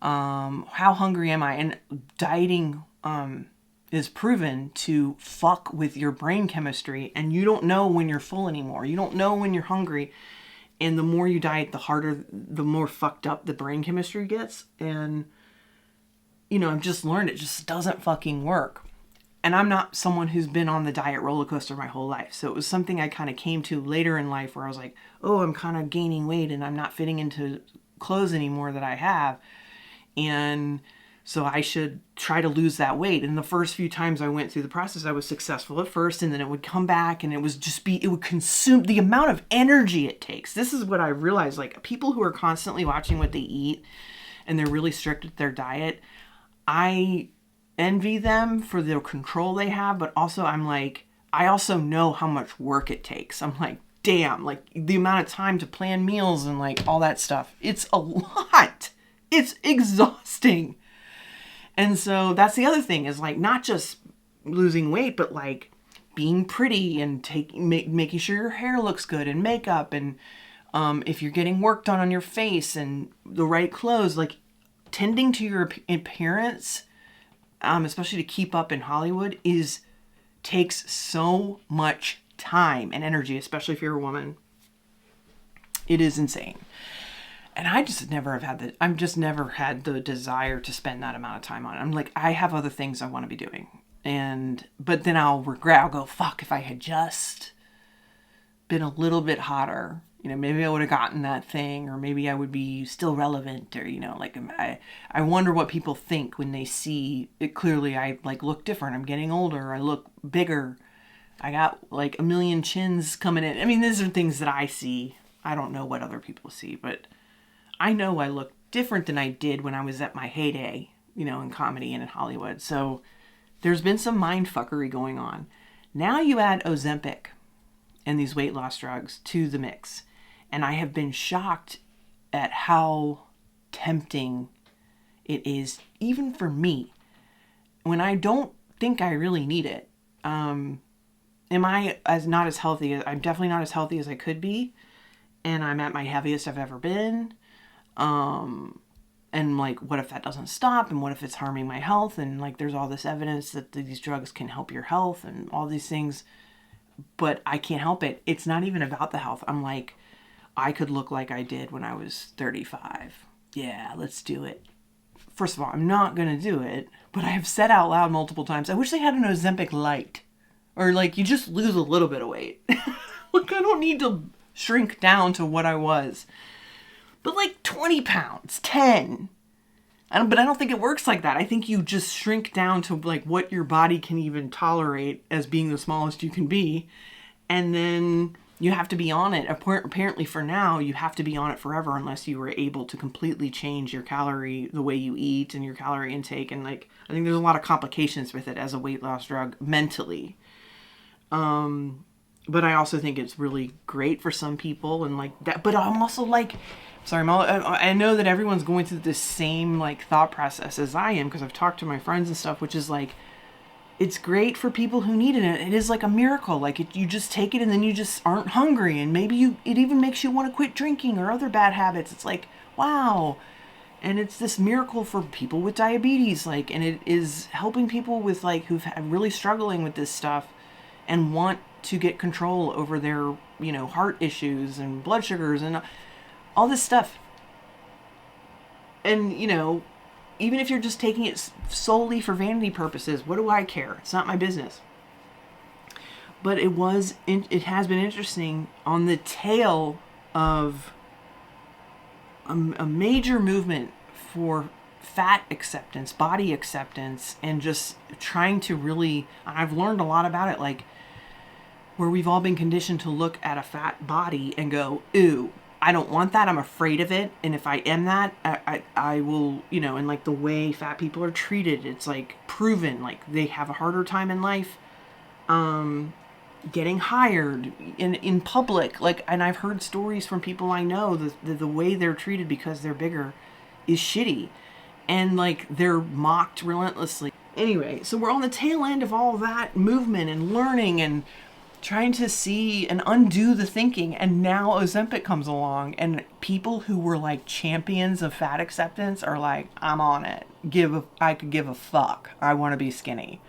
How hungry am I? And dieting is proven to fuck with your brain chemistry, and you don't know when you're full anymore. You don't know when you're hungry. And the more you diet, the more fucked up the brain chemistry gets. And, you know, I've just learned it just doesn't fucking work. And I'm not someone who's been on the diet roller coaster my whole life. So it was something I kind of came to later in life where I was like, oh, I'm kind of gaining weight and I'm not fitting into clothes anymore that I have. And so I should try to lose that weight. And the first few times I went through the process, I was successful at first, and then it would come back, and it would consume the amount of energy it takes. This is what I realized, like, people who are constantly watching what they eat and they're really strict with their diet, I envy them for the control they have, but also I'm like, I also know how much work it takes. I'm like, damn, like the amount of time to plan meals and like all that stuff. It's a lot. It's exhausting. And so that's the other thing is like not just losing weight, but like being pretty and making sure your hair looks good and makeup and if you're getting work done on your face and the right clothes, like tending to your appearance, especially to keep up in Hollywood, takes so much time and energy, especially if you're a woman. It is insane. And I've just never had the desire to spend that amount of time on it. I'm like, I have other things I want to be doing. But then I'll regret, I'll go, fuck, if I had just been a little bit hotter, you know, maybe I would have gotten that thing, or maybe I would be still relevant, or, you know, like I wonder what people think when they see it. Clearly I like look different. I'm getting older. I look bigger. I got like a million chins coming in. I mean, these are things that I see. I don't know what other people see, but I know I look different than I did when I was at my heyday, you know, in comedy and in Hollywood. So there's been some mind fuckery going on. Now you add Ozempic and these weight loss drugs to the mix. And I have been shocked at how tempting it is, even for me, when I don't think I really need it. I'm definitely not as healthy as I could be. And I'm at my heaviest I've ever been. And like, what if that doesn't stop? And what if it's harming my health? And like, there's all this evidence that these drugs can help your health and all these things, but I can't help it. It's not even about the health. I'm like, I could look like I did when I was 35. Yeah, let's do it. First of all, I'm not going to do it, but I have said out loud multiple times, I wish they had an Ozempic light, or like you just lose a little bit of weight. Like, I don't need to shrink down to what I was. But like 20 pounds, 10. But I don't think it works like that. I think you just shrink down to like what your body can even tolerate as being the smallest you can be. And then you have to be on it. Apparently for now, you have to be on it forever unless you were able to completely change your the way you eat and your calorie intake. And like, I think there's a lot of complications with it as a weight loss drug mentally. But I also think it's really great for some people and like that. But I'm also like, I know that everyone's going through the same like thought process as I am because I've talked to my friends and stuff, which is like, it's great for people who need it. It is like a miracle. Like you just take it and then you just aren't hungry. And maybe it even makes you want to quit drinking or other bad habits. It's like, wow. And it's this miracle for people with diabetes. Like, and it is helping people with like, who've really struggling with this stuff and want to get control over their, you know, heart issues and blood sugars and all this stuff. And, you know, even if you're just taking it solely for vanity purposes, what do I care? It's not my business. But it has been interesting on the tail of a major movement for fat acceptance, body acceptance, and just trying to really, I've learned a lot about it, like where we've all been conditioned to look at a fat body and go, ooh, I don't want that. I'm afraid of it. And if I am that, I will, you know, and like the way fat people are treated, it's like proven, like they have a harder time in life, getting hired in public. Like, and I've heard stories from people I know the way they're treated because they're bigger is shitty. And like, they're mocked relentlessly. Anyway, so we're on the tail end of all that movement and learning and trying to see and undo the thinking. And now Ozempic comes along and people who were like champions of fat acceptance are like, I'm on it. I could give a fuck. I want to be skinny.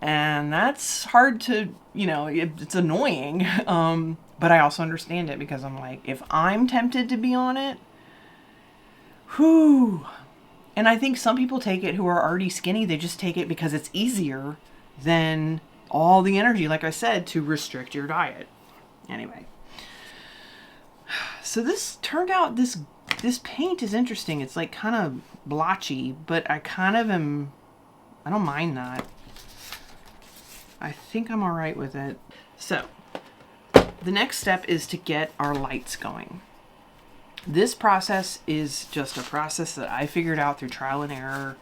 And that's hard to, you know, it's annoying. But I also understand it because I'm like, if I'm tempted to be on it, whew. And I think some people take it who are already skinny. They just take it because it's easier than all the energy, like I said, to restrict your diet. Anyway. So this turned out, this paint is interesting. It's like kind of blotchy, but I don't mind that. I think I'm all right with it. So the next step is to get our lights going. This process is just a process that I figured out through trial and error,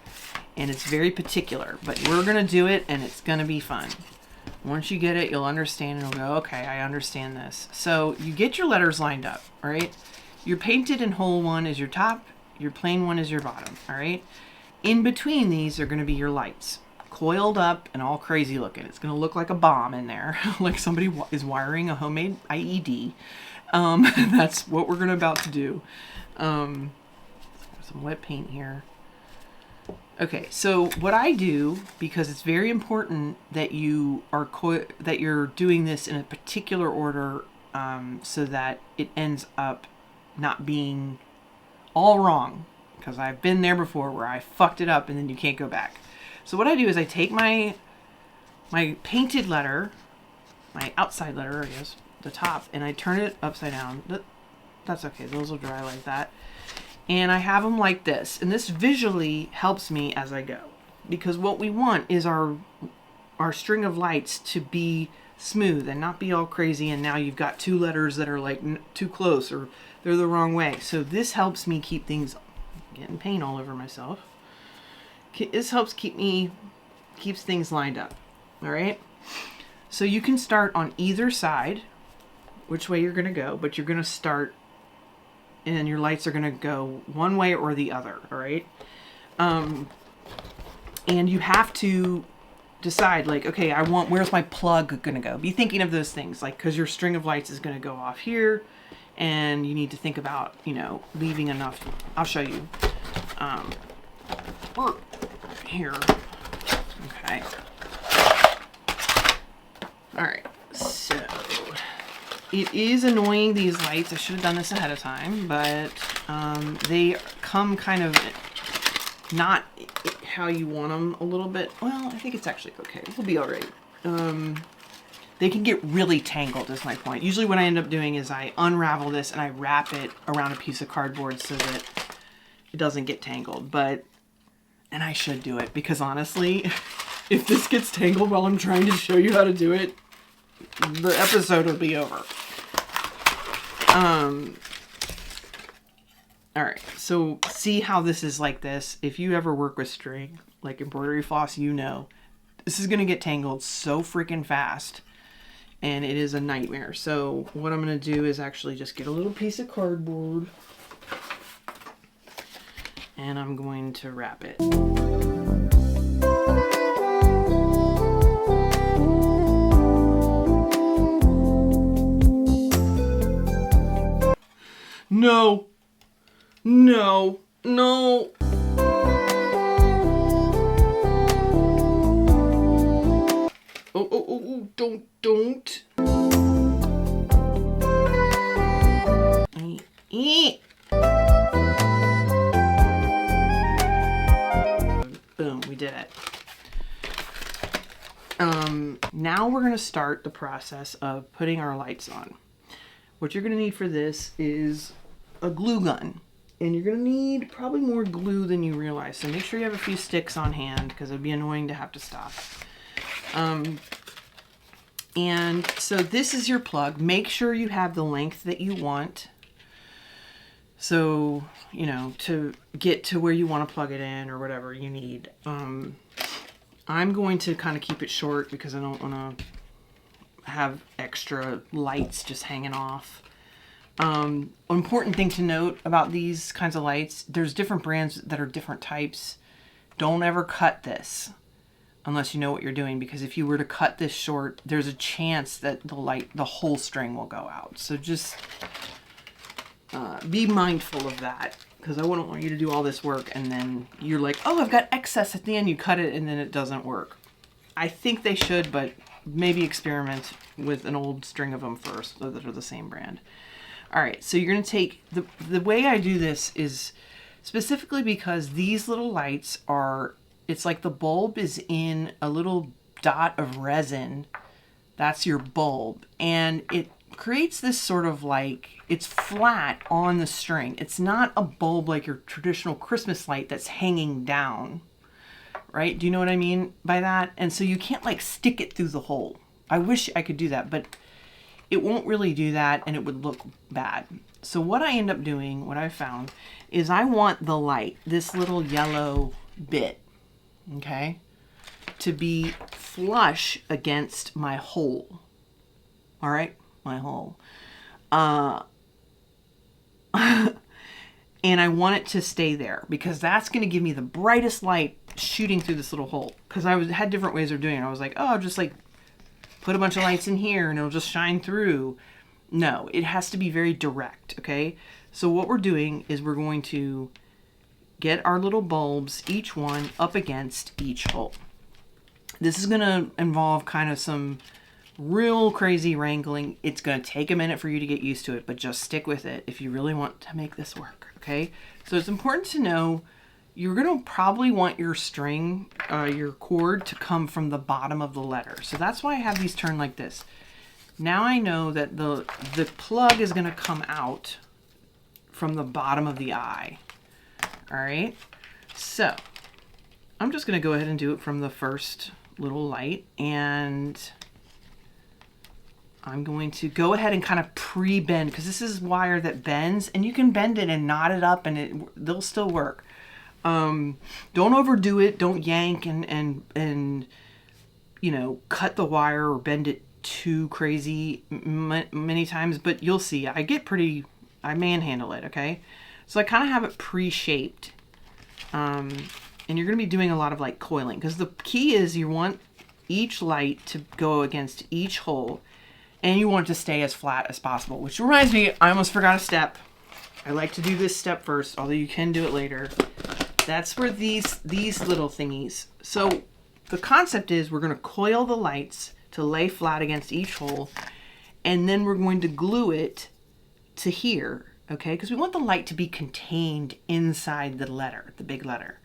and it's very particular, but we're going to do it and it's going to be fun. Once you get it, you'll understand and you'll go, okay, I understand this. So you get your letters lined up, all right? Your painted and whole one is your top, your plain one is your bottom, all right? In between these are gonna be your lights, coiled up and all crazy looking. It's gonna look like a bomb in there, like somebody is wiring a homemade IED. That's what we're about to do. Some wet paint here. Okay, so what I do, because it's very important that you are that you're doing this in a particular order, so that it ends up not being all wrong, because I've been there before where I fucked it up and then you can't go back. So what I do is I take my painted letter, my outside letter, I guess, the top, and I turn it upside down. That's okay, those will dry like that. And I have them like this, and this visually helps me as I go, because what we want is our string of lights to be smooth and not be all crazy, and now you've got two letters that are like too close or they're the wrong way. So this helps me keep things, getting paint all over myself. This helps keeps things lined up. All right. So you can start on either side, which way you're going to go, but you're going to start and your lights are going to go one way or the other. All right. And you have to decide, like, okay, where's my plug going to go? Be thinking of those things, like, because your string of lights is going to go off here, and you need to think about, you know, leaving enough. I'll show you. Here. Okay. All right. So it is annoying, these lights. I should have done this ahead of time, but they come kind of not how you want them a little bit. Well, I think it's actually okay. We'll be all right. They can get really tangled is my point. Usually what I end up doing is I unravel this and I wrap it around a piece of cardboard so that it doesn't get tangled. And I should do it, because honestly, if this gets tangled while I'm trying to show you how to do it, the episode will be over. All right, so see how this is like this. If you ever work with string, like embroidery floss, you know, this is gonna get tangled so freaking fast, and it is a nightmare. So what I'm gonna do is actually just get a little piece of cardboard, and I'm going to wrap it. No, no, no. Oh, don't. Boom, we did it. Now we're gonna start the process of putting our lights on. What you're gonna need for this is a glue gun. And you're gonna need probably more glue than you realize. So make sure you have a few sticks on hand, because it'd be annoying to have to stop. And so this is your plug. Make sure you have the length that you want. So, you know, to get to where you want to plug it in or whatever you need. I'm going to kind of keep it short because I don't want to have extra lights just hanging off. Important thing to note about these kinds of lights, there's different brands that are different types. Don't ever cut this unless you know what you're doing, because if you were to cut this short, there's a chance that the whole string will go out. So just be mindful of that, because I wouldn't want you to do all this work and then you're like, oh, I've got excess at the end, you cut it and then it doesn't work. I think they should, but maybe experiment with an old string of them first that are the same brand. All right, so you're gonna take, the way I do this is specifically because these little lights are, it's like the bulb is in a little dot of resin. That's your bulb. And it creates this sort of like, it's flat on the string. It's not a bulb like your traditional Christmas light that's hanging down, right? Do you know what I mean by that? And so you can't like stick it through the hole. I wish I could do that, but it won't really do that and it would look bad. So what I end up doing, what I found, is I want the light, this little yellow bit, okay, to be flush against my hole. All right, my hole. And I want it to stay there because that's going to give me the brightest light shooting through this little hole. Because had different ways of doing it. I was like, oh, I'll just like put a bunch of lights in here and it'll just shine through. No, it has to be very direct, okay? So what we're doing is we're going to get our little bulbs, each one up against each hole. This is going to involve kind of some real crazy wrangling. It's going to take a minute for you to get used to it, but just stick with it if you really want to make this work, okay? So it's important to know you're going to probably want your string, your cord to come from the bottom of the letter. So that's why I have these turned like this. Now I know that the plug is going to come out from the bottom of the eye. All right, so I'm just going to go ahead and do it from the first little light, and I'm going to go ahead and kind of pre-bend because this is wire that bends, and you can bend it and knot it up and they'll still work. Don't overdo it. Don't yank and you know, cut the wire or bend it too crazy many times, but you'll see I manhandle it, okay? So I kind of have it pre-shaped. And you're going to be doing a lot of like coiling because the key is you want each light to go against each hole and you want it to stay as flat as possible, which reminds me, I almost forgot a step. I like to do this step first, although you can do it later. That's where these little thingies. So the concept is we're going to coil the lights to lay flat against each hole, and then we're going to glue it to here, okay? Because we want the light to be contained inside the letter, the big letter.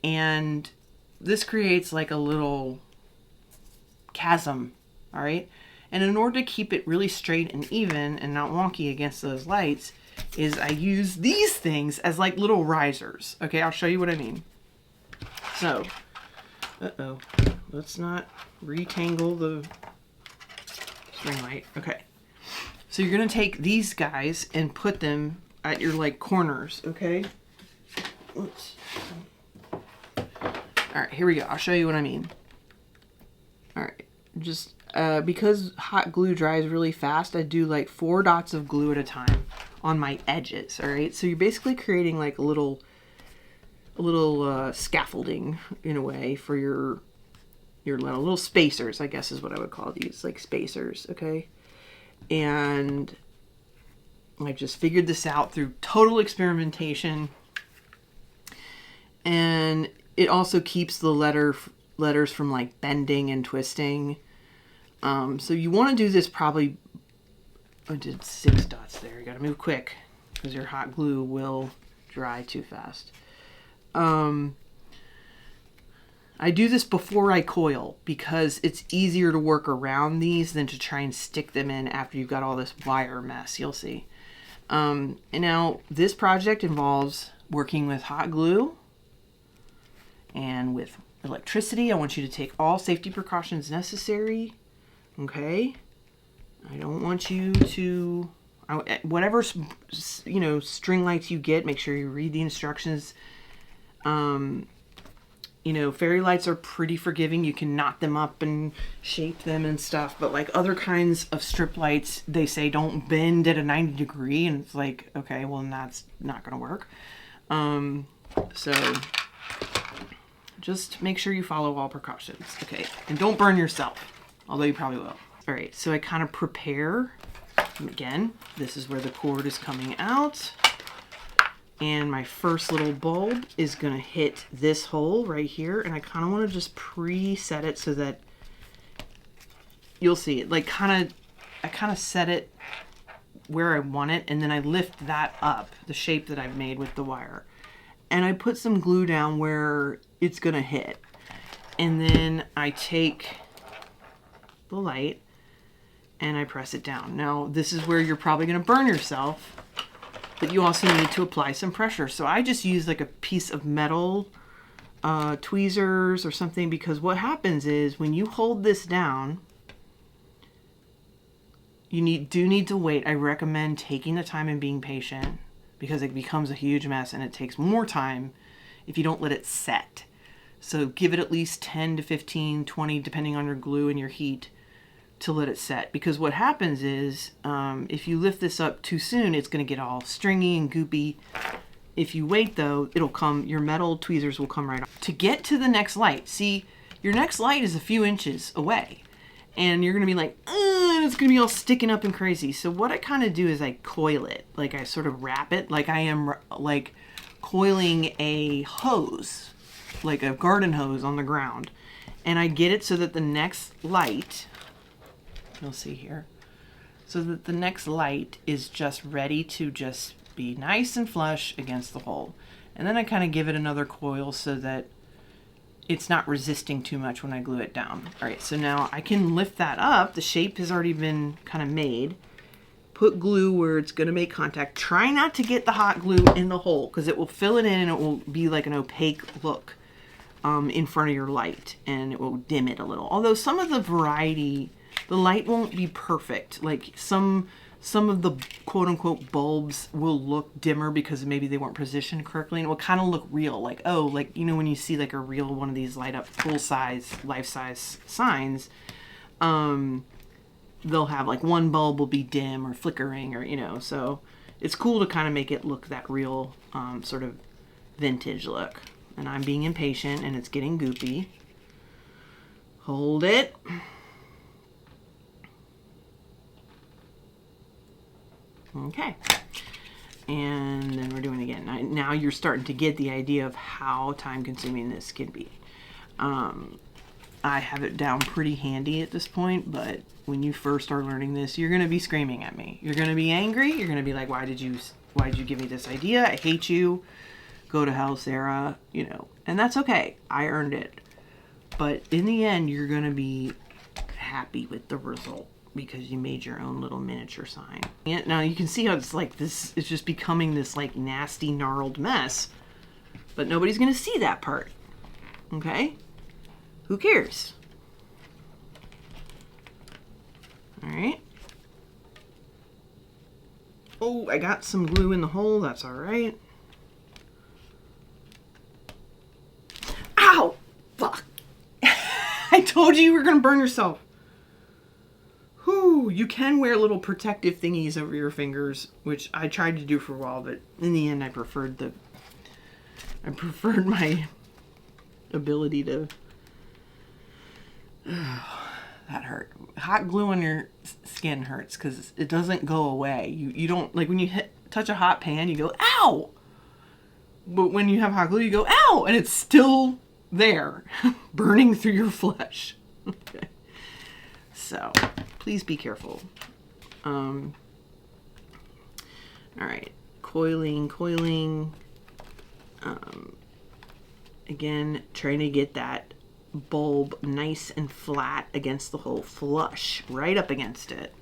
And this creates like a little chasm, all right? And in order to keep it really straight and even and not wonky against those lights, is I use these things as like little risers, okay? I'll show you what I mean. So, let's not retangle the string light. Okay. So you're going to take these guys and put them at your like corners, okay? Oops. All right, here we go. I'll show you what I mean. All right. Just because hot glue dries really fast, I do like 4 dots of glue at a time on my edges, all right? So you're basically creating like a little scaffolding in a way for your little spacers, I guess is what I would call these, like spacers, okay? And I just figured this out through total experimentation. And it also keeps the letters from like bending and twisting. So you want to do this probably, I did 6 dots there. You got to move quick because your hot glue will dry too fast. I do this before I coil because it's easier to work around these than to try and stick them in after you've got all this wire mess. You'll see. And now this project involves working with hot glue and with electricity. I want you to take all safety precautions necessary. Okay. I don't want you to, whatever, you know, string lights you get, make sure you read the instructions. You know, fairy lights are pretty forgiving. You can knot them up and shape them and stuff. But like other kinds of strip lights, they say don't bend at a 90 degree. And it's like, okay, well, that's not going to work. So just make sure you follow all precautions. Okay. And don't burn yourself, although you probably will. All right. So I kind of prepare. Again, this is where the cord is coming out. And my first little bulb is going to hit this hole right here. And I kind of want to just preset it so that you'll see it. Like I kind of set it where I want it. And then I lift that up, the shape that I've made with the wire. And I put some glue down where it's going to hit. And then I take the light and I press it down. Now, this is where you're probably going to burn yourself. But you also need to apply some pressure. So I just use like a piece of metal, tweezers or something, because what happens is when you hold this down, you do need to wait. I recommend taking the time and being patient because it becomes a huge mess and it takes more time if you don't let it set. So give it at least 10 to 15, 20, depending on your glue and your heat, to let it set. Because what happens is, if you lift this up too soon, it's going to get all stringy and goopy. If you wait though, it'll come, your metal tweezers will come right off. To get to the next light, see, your next light is a few inches away. And you're going to be like, it's going to be all sticking up and crazy. So what I kind of do is I coil it. Like I sort of wrap it like I am like coiling a hose, like a garden hose on the ground. And I get it so that the next light, you'll see here, so that the next light is just ready to just be nice and flush against the hole. And then I kind of give it another coil so that it's not resisting too much when I glue it down. All right, so now I can lift that up. The shape has already been kind of made. Put glue where it's gonna make contact. Try not to get the hot glue in the hole because it will fill it in and it will be like an opaque look in front of your light, and it will dim it a little. Although some of the variety, the light won't be perfect. Like some of the quote-unquote bulbs will look dimmer because maybe they weren't positioned correctly, and it will kind of look real, like, oh, like, you know, when you see like a real one of these light up full-size, life-size signs, they'll have like one bulb will be dim or flickering, or, you know, so it's cool to kind of make it look that real sort of vintage look. And I'm being impatient and it's getting goopy. Hold it. Okay, and then we're doing it again. Now you're starting to get the idea of how time-consuming this can be. I have it down pretty handy at this point, but when you first are learning this, you're going to be screaming at me. You're going to be angry. You're going to be like, why did you give me this idea? I hate you. Go to hell, Sarah. You know, and that's okay. I earned it. But in the end, you're going to be happy with the result, because you made your own little miniature sign. And now you can see how it's like this, it's just becoming this like nasty, gnarled mess, but nobody's gonna see that part, okay? Who cares? All right. Oh, I got some glue in the hole, that's all right. Ow! Fuck! I told you were gonna burn yourself. Whew, you can wear little protective thingies over your fingers, which I tried to do for a while, but in the end I preferred my ability to, that hurt. Hot glue on your skin hurts because it doesn't go away. You don't, like when you touch a hot pan, you go, ow! But when you have hot glue, you go, ow! And it's still there, burning through your flesh. Okay. So, please be careful. All right, coiling. Again, trying to get that bulb nice and flat against the hole, flush, right up against it.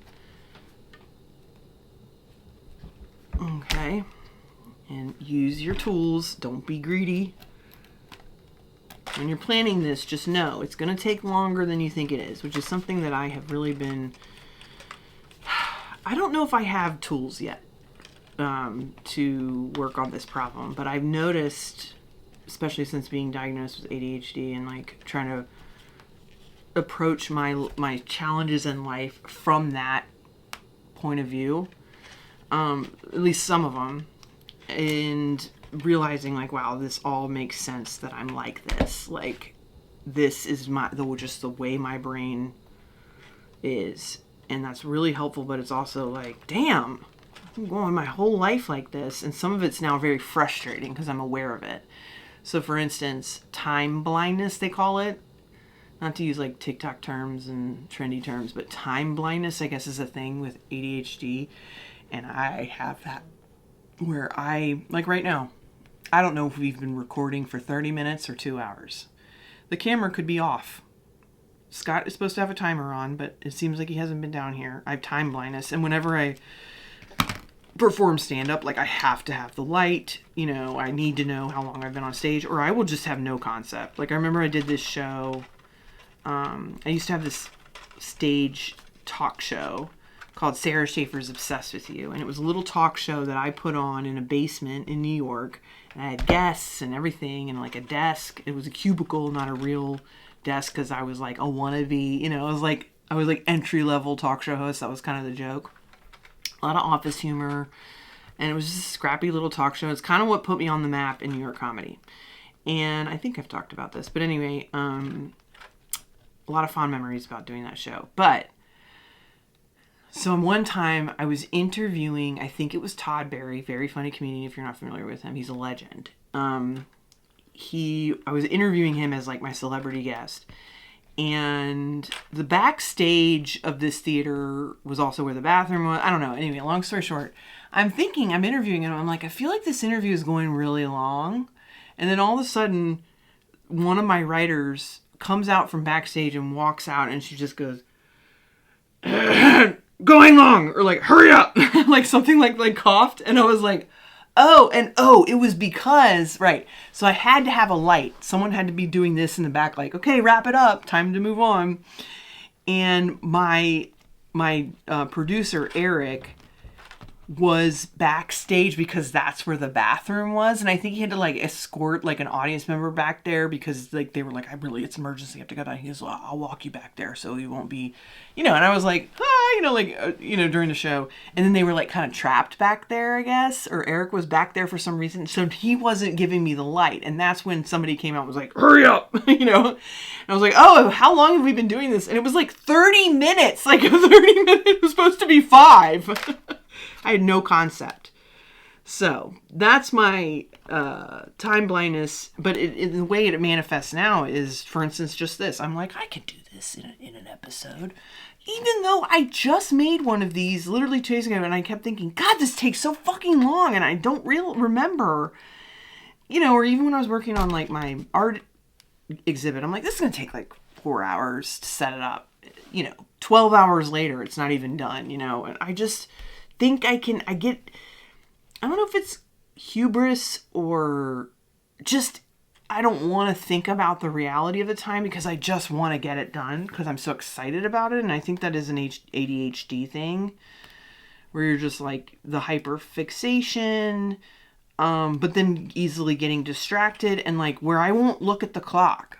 Okay, and use your tools. Don't be greedy. When you're planning this, just know it's going to take longer than you think it is, which is something that I have really been... I don't know if I have tools yet to work on this problem, but I've noticed, especially since being diagnosed with ADHD and like trying to approach my challenges in life from that point of view, at least some of them, and realizing like, wow, this all makes sense that I'm like this. Like, this is just the way my brain is. And that's really helpful, but it's also like, damn, I'm going my whole life like this. And some of it's now very frustrating because I'm aware of it. So for instance, time blindness, they call it. Not to use like TikTok terms and trendy terms, but time blindness, I guess, is a thing with ADHD. And I have that where like right now, I don't know if we've been recording for 30 minutes or 2 hours. The camera could be off. Scott is supposed to have a timer on, but it seems like he hasn't been down here. I have time blindness, and whenever I perform stand-up, like I have to have the light, you know, I need to know how long I've been on stage, or I will just have no concept. Like I remember I did this show, I used to have this stage talk show called Sara Schaefer's Obsessed with You. And it was a little talk show that I put on in a basement in New York. And I had guests and everything and like a desk. It was a cubicle, not a real desk, because I was like a wannabe, you know, I was like entry-level talk show host. That was kind of the joke. A lot of office humor. And it was just a scrappy little talk show. It's kind of what put me on the map in New York comedy. And I think I've talked about this. But anyway, a lot of fond memories about doing that show. But so one time I was interviewing, I think it was Todd Barry, very funny comedian if you're not familiar with him. He's a legend. I was interviewing him as like my celebrity guest. And the backstage of this theater was also where the bathroom was. I don't know. Anyway, long story short, I'm interviewing him. I'm like, I feel like this interview is going really long. And then all of a sudden, one of my writers comes out from backstage and walks out, and she just goes, going long, or like, hurry up, like something like coughed. And I was like, it was because, right. So I had to have a light. Someone had to be doing this in the back, like, okay, wrap it up, time to move on. And my producer, Eric, was backstage because that's where the bathroom was. And I think he had to like escort like an audience member back there because like they were like, it's emergency, I have to go down. He goes, well, I'll walk you back there so you won't be, you know. And I was like, during the show. And then they were like kind of trapped back there, I guess, or Eric was back there for some reason. So he wasn't giving me the light. And that's when somebody came out and was like, hurry up, you know. And I was like, oh, how long have we been doing this? And it was like 30 minutes, like 30 minutes was supposed to be 5. I had no concept. So that's my time blindness. But in the way it manifests now is, for instance, just this. I'm like, I could do this in an episode. Even though I just made one of these literally 2 days ago, and I kept thinking, God, this takes so fucking long. And I don't remember, you know, or even when I was working on like my art exhibit, I'm like, this is going to take like 4 hours to set it up. You know, 12 hours later, it's not even done, you know. And I just think I don't know if it's hubris or just, I don't want to think about the reality of the time because I just want to get it done because I'm so excited about it. And I think that is an ADHD thing where you're just like the hyper fixation, but then easily getting distracted and like where I won't look at the clock.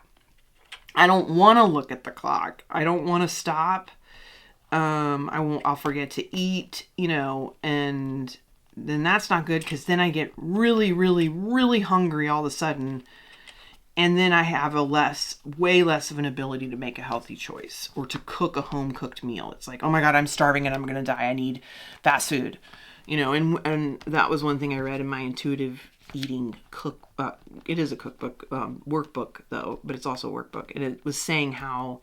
I don't want to look at the clock. I don't want to stop. I'll forget to eat, you know, and then that's not good because then I get really, really, really hungry all of a sudden. And then I have way less of an ability to make a healthy choice or to cook a home cooked meal. It's like, oh my God, I'm starving and I'm going to die. I need fast food, you know, and that was one thing I read in my intuitive eating it is a cookbook, workbook though, but it's also a workbook. And it was saying how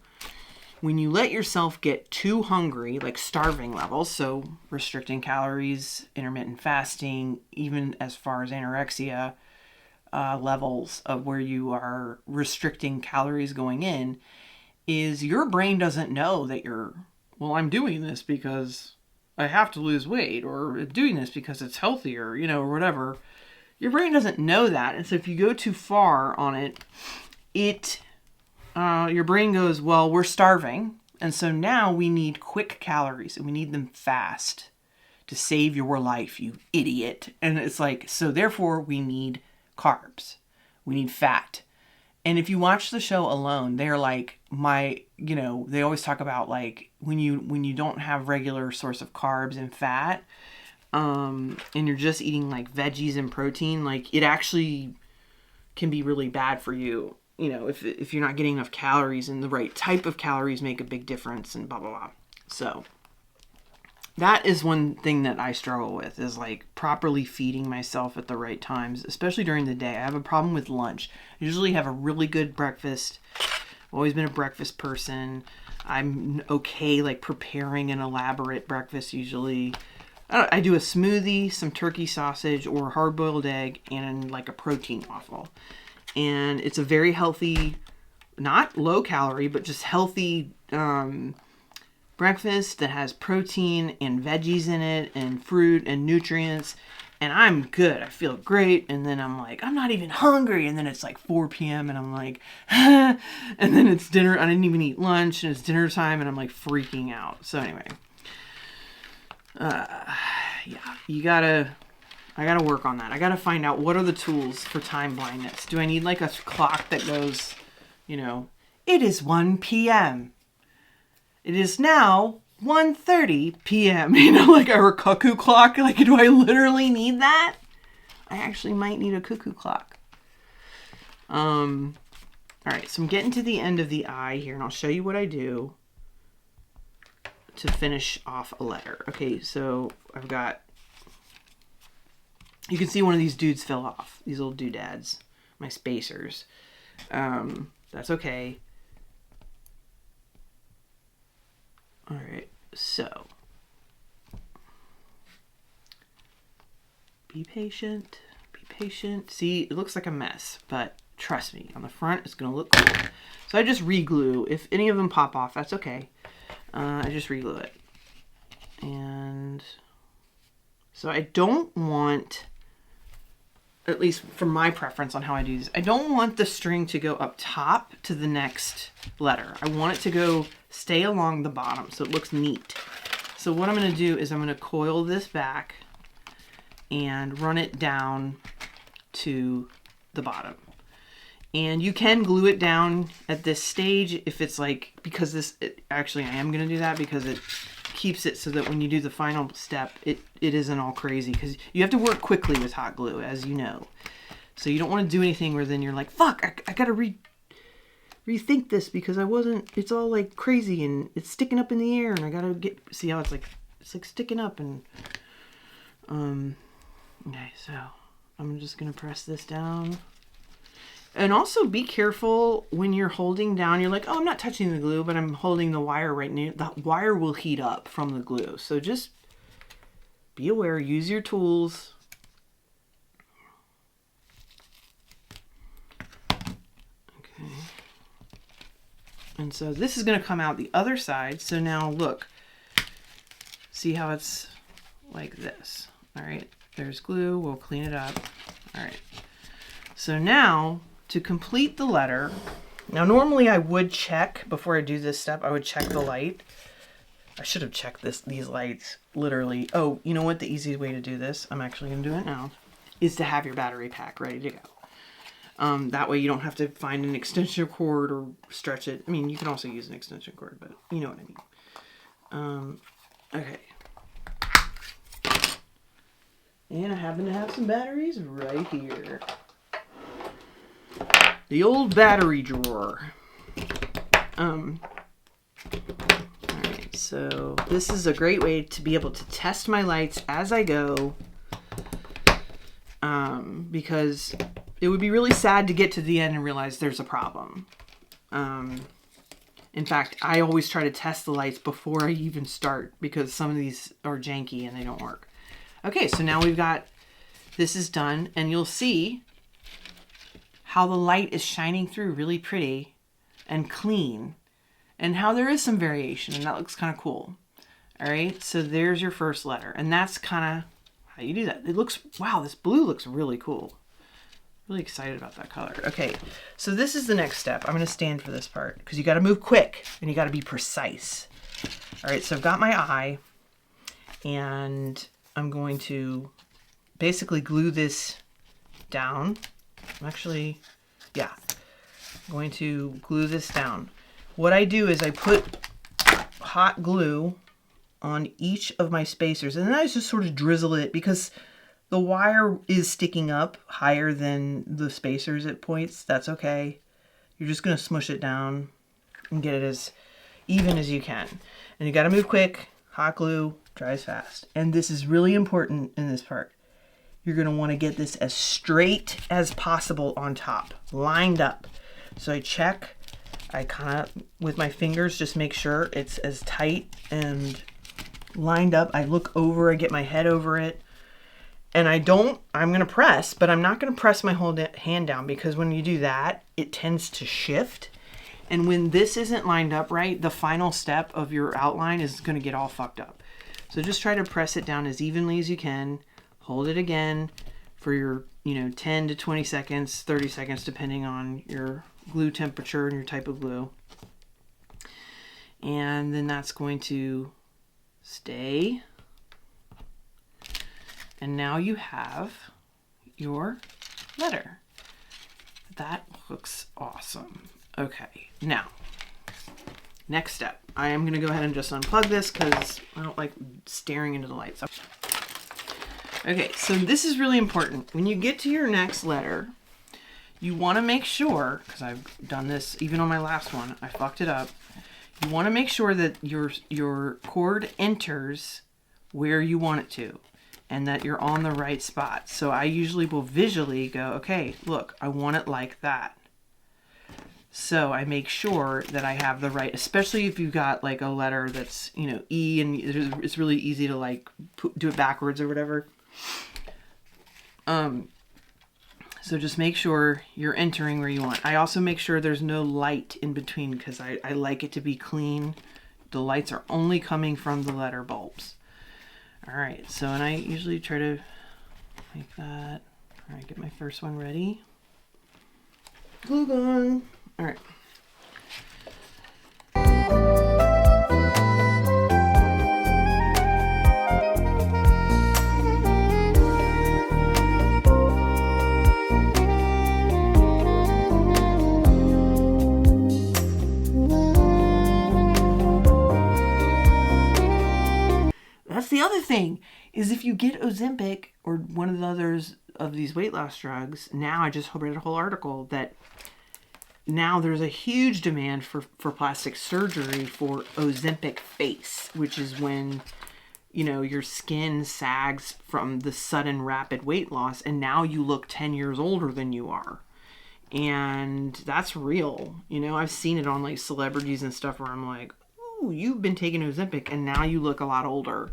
when you let yourself get too hungry, like starving levels, so restricting calories, intermittent fasting, even as far as anorexia levels of where you are restricting calories going in, is your brain doesn't know that I'm doing this because I have to lose weight, or doing this because it's healthier, you know, or whatever. Your brain doesn't know that. And so if you go too far on it, your brain goes, well, we're starving. And so now we need quick calories and we need them fast to save your life, you idiot. And it's like, so therefore we need carbs. We need fat. And if you watch the show alone, they're like they always talk about like when you don't have regular source of carbs and fat, and you're just eating like veggies and protein, like it actually can be really bad for you. You know, if you're not getting enough calories, and the right type of calories make a big difference, and blah, blah, blah. So that is one thing that I struggle with, is like properly feeding myself at the right times, especially during the day. I have a problem with lunch. I usually have a really good breakfast. I've always been a breakfast person. I'm okay like preparing an elaborate breakfast usually. I do a smoothie, some turkey sausage, or hard-boiled egg, and like a protein waffle. And it's a very healthy, not low calorie, but just healthy breakfast that has protein and veggies in it and fruit and nutrients. And I'm good. I feel great. And then I'm like, I'm not even hungry. And then it's like 4 p.m. and I'm like, and then it's dinner. I didn't even eat lunch and it's dinner time and I'm like freaking out. So anyway, Yeah, I gotta work on that. I gotta find out what are the tools for time blindness. Do I need like a clock that goes, you know, it is 1 p.m. It is now 1:30 p.m. You know, like a cuckoo clock. Like, do I literally need that? I actually might need a cuckoo clock. All right, so I'm getting to the end of the eye here, and I'll show you what I do to finish off a letter. Okay, so I've got, you can see one of these dudes fell off, these little doodads, my spacers. That's okay. All right, so be patient, be patient. See, it looks like a mess, but trust me, on the front, it's gonna look cool. So I just re-glue. If any of them pop off, that's okay. I just re-glue it. And so I don't want, at least from my preference on how I do this, I don't want the string to go up top to the next letter. I want it to go, stay along the bottom so it looks neat. So what I'm gonna do is I'm gonna coil this back and run it down to the bottom. And you can glue it down at this stage if it's like, because this, actually I am going to do that because it keeps it so that when you do the final step, it isn't all crazy, because you have to work quickly with hot glue, as you know. So you don't want to do anything where then you're like, fuck, I got to rethink this because it's all like crazy and it's sticking up in the air and I got to see how it's like sticking up and, okay, so I'm just going to press this down. And also be careful when you're holding down. You're like, oh, I'm not touching the glue, but I'm holding the wire right now. The wire will heat up from the glue. So just be aware, use your tools. Okay. And so this is going to come out the other side. So now look, see how it's like this. All right, there's glue. We'll clean it up. All right. So now, to complete the letter, now normally I would check, before I do this step, I would check the light. I should have checked these lights, literally. Oh, you know what? The easy way to do this, I'm actually going to do it now, is to have your battery pack ready to go. That way you don't have to find an extension cord or stretch it. I mean, you can also use an extension cord, but you know what I mean. Okay. And I happen to have some batteries right here. The old battery drawer. Alright, so this is a great way to be able to test my lights as I go. Because it would be really sad to get to the end and realize there's a problem. In fact, I always try to test the lights before I even start because some of these are janky and they don't work. Okay, so now we've got, this is done, and you'll see how the light is shining through really pretty and clean, and how there is some variation, and that looks kind of cool. All right, so there's your first letter, and that's kind of how you do that. It looks, wow, this blue looks really cool. Really excited about that color. Okay, so this is the next step. I'm going to stand for this part because you got to move quick and you got to be precise. All right, so I've got my eye, and I'm going to basically glue this down. I'm going to glue this down. What I do is I put hot glue on each of my spacers, and then I just sort of drizzle it because the wire is sticking up higher than the spacers at points. That's okay. You're just going to smush it down and get it as even as you can. And you got to move quick. Hot glue dries fast. And this is really important in this part. You're going to want to get this as straight as possible on top, lined up. So I check, I kind of, with my fingers, just make sure it's as tight and lined up. I look over, I get my head over it. And I'm going to press, but I'm not going to press my whole hand down because when you do that, it tends to shift. And when this isn't lined up right, the final step of your outline is going to get all fucked up. So just try to press it down as evenly as you can. Hold it again for your, 10 to 20 seconds, 30 seconds, depending on your glue temperature and your type of glue. And then that's going to stay And now you have your letter. That looks awesome. Okay, now, next step. I am going to go ahead and just unplug this because I don't like staring into the lights. Okay, so this is really important. When you get to your next letter, you want to make sure, because I've done this even on my last one, I fucked it up. You want to make sure that your cord enters where you want it to and that you're on the right spot. So I usually will visually go, okay, look, I want it like that. So I make sure that I have the right, especially if you've got like a letter that's, you know, E, and it's really easy to like do it backwards or whatever. So just make sure you're entering where you want. I also make sure there's no light in between because I like it to be clean. The lights are only coming from the letter bulbs. All right, so and I usually try to make that. All right, get my first one ready. Glue gun. All right. That's the other thing, is if you get Ozempic or one of the others of these weight loss drugs, now I just read a whole article that now there's a huge demand for plastic surgery for Ozempic face, which is when, you know, your skin sags from the sudden rapid weight loss and now you look 10 years older than you are. And that's real. You know, I've seen it on like celebrities and stuff where I'm like, ooh, you've been taking Ozempic and now you look a lot older.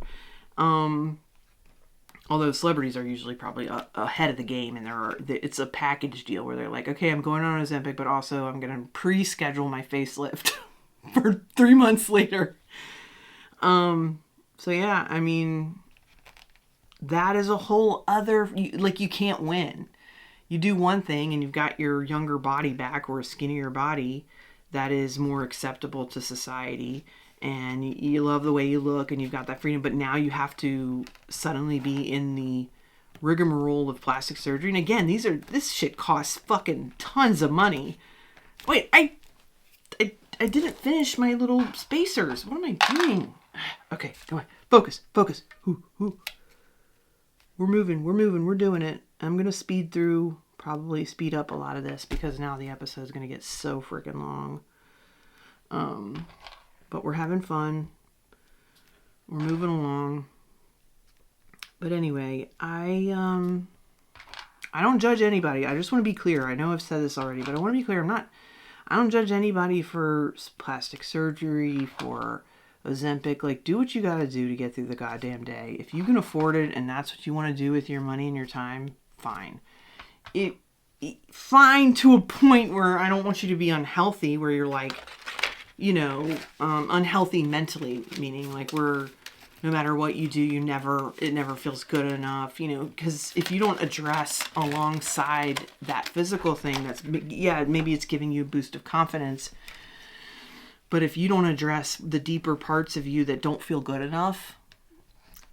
Although celebrities are usually probably ahead of the game, and it's a package deal where they're like, okay, I'm going on Ozempic, but also I'm going to pre-schedule my facelift for 3 months later. So yeah, I mean, that is a whole other, like, you can't win. You do one thing and you've got your younger body back, or a skinnier body that is more acceptable to society, and you love the way you look and you've got that freedom, but now you have to suddenly be in the rigmarole of plastic surgery. And again, this shit costs fucking tons of money. Wait, I didn't finish my little spacers. What am I doing? Okay, come on. Focus. Ooh. We're moving, we're doing it. I'm gonna probably speed up a lot of this because now the episode is gonna get so freaking long. But we're having fun. We're moving along. But anyway, I don't judge anybody. I just want to be clear. I know I've said this already, but I want to be clear. I don't judge anybody for plastic surgery, for Ozempic. Like, do what you got to do to get through the goddamn day. If you can afford it and that's what you want to do with your money and your time, fine. Fine to a point where I don't want you to be unhealthy, where you're like, you know, unhealthy mentally, meaning like no matter what you do, it never feels good enough, you know, because if you don't address alongside that physical thing, maybe it's giving you a boost of confidence, but if you don't address the deeper parts of you that don't feel good enough,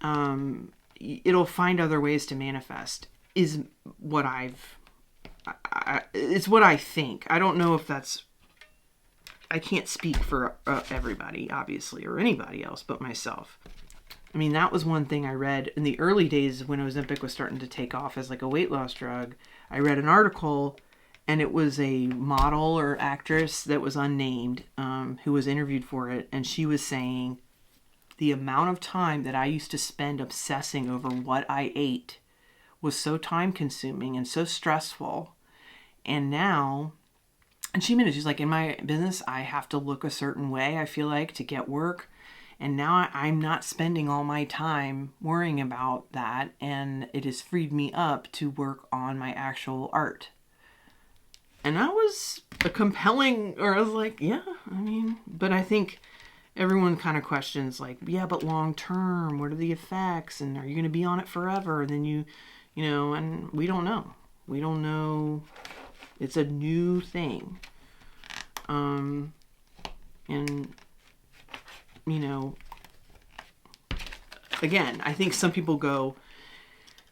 it'll find other ways to manifest, is what it's what I think. I don't know if I can't speak for everybody, obviously, or anybody else but myself. I mean, that was one thing I read in the early days when Ozempic was starting to take off as like a weight loss drug. I read an article, and it was a model or actress that was unnamed who was interviewed for it, and she was saying the amount of time that I used to spend obsessing over what I ate was so time consuming and so stressful. And now, and she admitted, she's like, in my business, I have to look a certain way, I feel like, to get work. And now I'm not spending all my time worrying about that. And it has freed me up to work on my actual art. And that was a compelling, or I was like, yeah, I mean, but I think everyone kind of questions like, yeah, but long term, what are the effects? And are you going to be on it forever? And then you know, and we don't know. We don't know. It's a new thing. And, you know, again, I think some people go,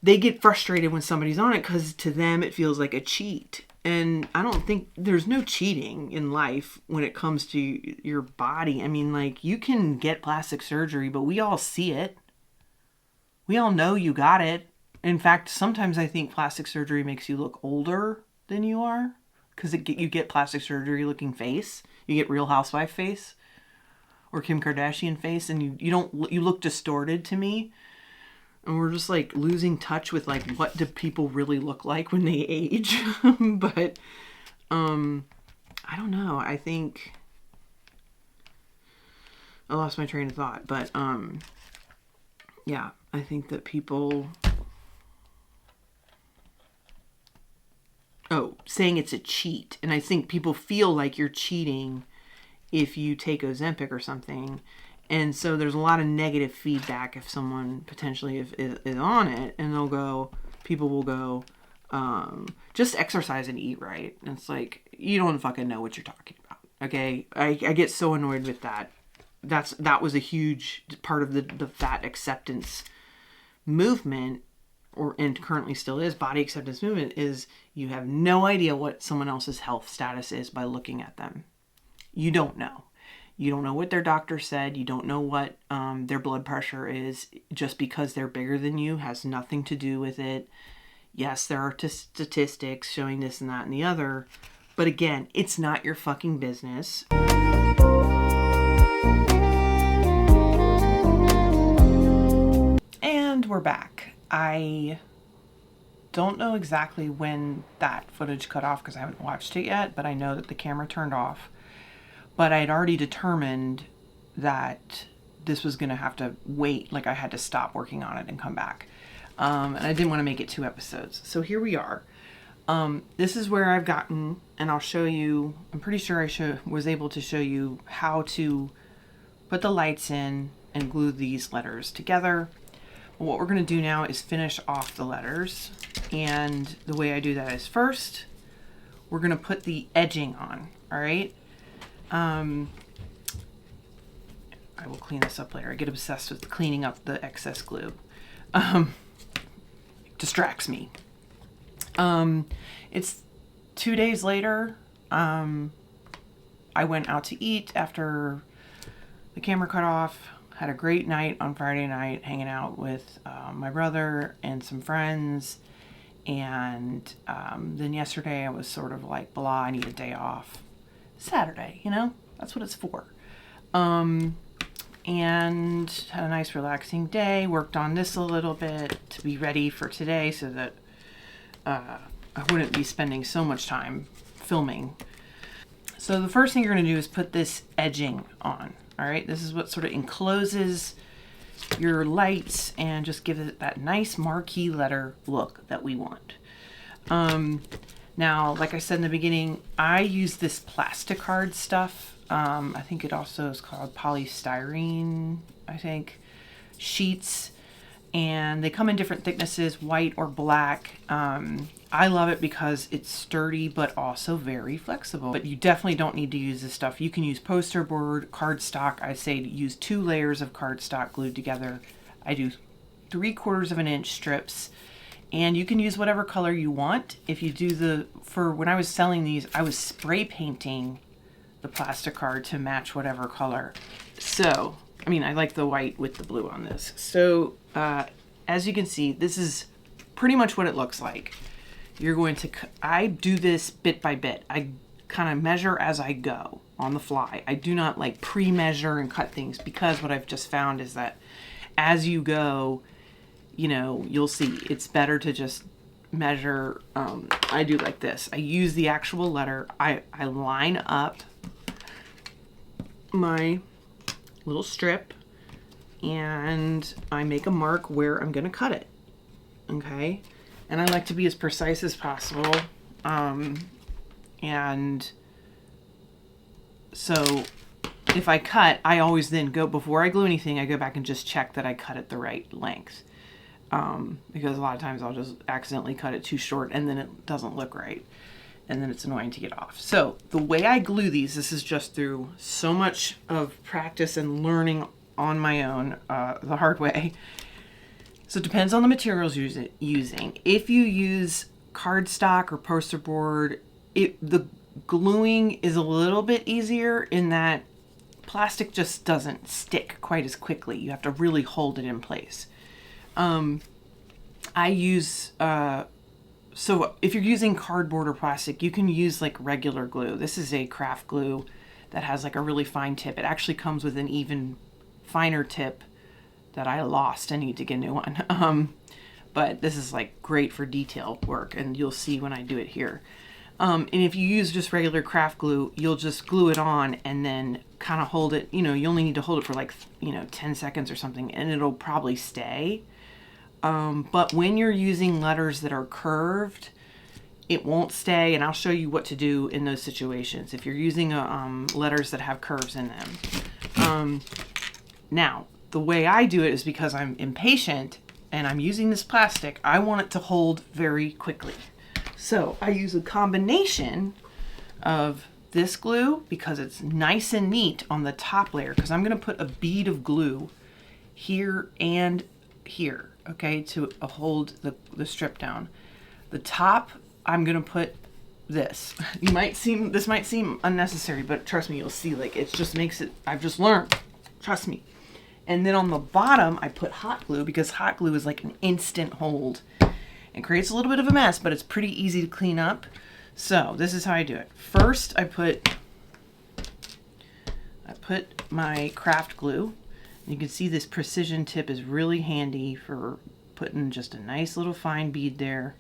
they get frustrated when somebody's on it because to them it feels like a cheat. And I don't think there's no cheating in life when it comes to your body. I mean, like, you can get plastic surgery, but we all see it. We all know you got it. In fact, sometimes I think plastic surgery makes you look older than you are because you get plastic surgery looking face. You get Real Housewife face or Kim Kardashian face, and you look distorted to me. And we're just like losing touch with like what do people really look like when they age. But I don't know. I think I lost my train of thought, but yeah, I think that people saying it's a cheat, and I think people feel like you're cheating if you take Ozempic or something. And so there's a lot of negative feedback if someone potentially is on it, and people will go, just exercise and eat right. And it's like, you don't fucking know what you're talking about. Okay. I get so annoyed with that. That was a huge part of the fat acceptance movement, and currently still is, body acceptance movement, is you have no idea what someone else's health status is by looking at them. You don't know. You don't know what their doctor said. You don't know what their blood pressure is. Just because they're bigger than you has nothing to do with it. Yes, there are statistics showing this and that and the other. But again, it's not your fucking business. And we're back. I don't know exactly when that footage cut off because I haven't watched it yet, but I know that the camera turned off. But I had already determined that this was going to have to wait. Like, I had to stop working on it and come back. And I didn't want to make it 2 episodes. So here we are. This is where I've gotten, and I'll show you, I'm pretty sure I was able to show you how to put the lights in and glue these letters together. What we're going to do now is finish off the letters. And the way I do that is first, we're going to put the edging on. All right. I will clean this up later. I get obsessed with cleaning up the excess glue. It distracts me. It's 2 days later. I went out to eat after the camera cut off. Had a great night on Friday night hanging out with my brother and some friends. And then yesterday I was sort of like, blah, I need a day off. Saturday, that's what it's for. And had a nice relaxing day, worked on this a little bit to be ready for today so that I wouldn't be spending so much time filming. So the first thing you're going to do is put this edging on. All right, this is what sort of encloses your lights and just gives it that nice marquee letter look that we want. Now, like I said in the beginning, I use this plasticard stuff. I think it also is called polystyrene, sheets. And they come in different thicknesses, white or black. I love it because it's sturdy, but also very flexible. But you definitely don't need to use this stuff. You can use poster board, cardstock. I say use 2 layers of cardstock glued together. I do 3/4 of an inch strips. And you can use whatever color you want. If you do when I was selling these, I was spray painting the plastic card to match whatever color. So, I like the white with the blue on this. So, as you can see, this is pretty much what it looks like. You're going to, I do this bit by bit. I kind of measure as I go on the fly. I do not like pre-measure and cut things because what I've just found is that as you go, you'll see it's better to just measure. I do like this. I use the actual letter. I line up my little strip and I make a mark where I'm going to cut it. Okay. And I like to be as precise as possible. And so if I cut, I always then before I glue anything, I go back and just check that I cut it the right length. Because a lot of times I'll just accidentally cut it too short and then it doesn't look right. And then it's annoying to get off. So the way I glue these, this is just through so much of practice and learning on my own, the hard way. So it depends on the materials you're using. If you use cardstock or poster board, the gluing is a little bit easier in that plastic just doesn't stick quite as quickly. You have to really hold it in place. I use, so if you're using cardboard or plastic, you can use like regular glue. This is a craft glue that has like a really fine tip. It actually comes with an even finer tip that I lost. I need to get a new one. But this is like great for detail work, and you'll see when I do it here. And if you use just regular craft glue, you'll just glue it on and then kind of hold it. You only need to hold it for like 10 seconds or something, and it'll probably stay. But when you're using letters that are curved, it won't stay, and I'll show you what to do in those situations if you're using letters that have curves in them. Now, the way I do it is because I'm impatient and I'm using this plastic, I want it to hold very quickly. So I use a combination of this glue because it's nice and neat on the top layer, because I'm going to put a bead of glue here and here, okay, to hold the strip down. The top, I'm going to put this. This might seem unnecessary, but trust me, you'll see, like, it just makes it, I've just learned, trust me. And then on the bottom, I put hot glue, because hot glue is like an instant hold. It creates a little bit of a mess, but it's pretty easy to clean up. So this is how I do it. First, I put my craft glue. You can see this precision tip is really handy for putting just a nice little fine bead there.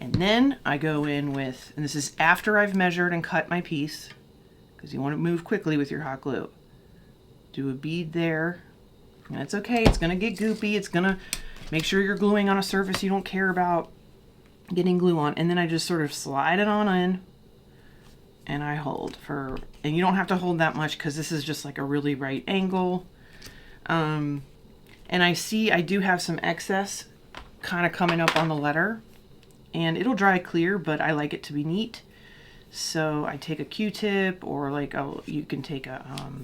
And then I go in with, and this is after I've measured and cut my piece, because you want to move quickly with your hot glue. Do a bead there. And it's okay, it's going to get goopy. It's going to make sure you're gluing on a surface you don't care about getting glue on. And then I just sort of slide it on in, and I hold for, and you don't have to hold that much because this is just like a really right angle. And I see I do have some excess kind of coming up on the letter, and it'll dry clear, but I like it to be neat. So I take a Q-tip, or like you can take a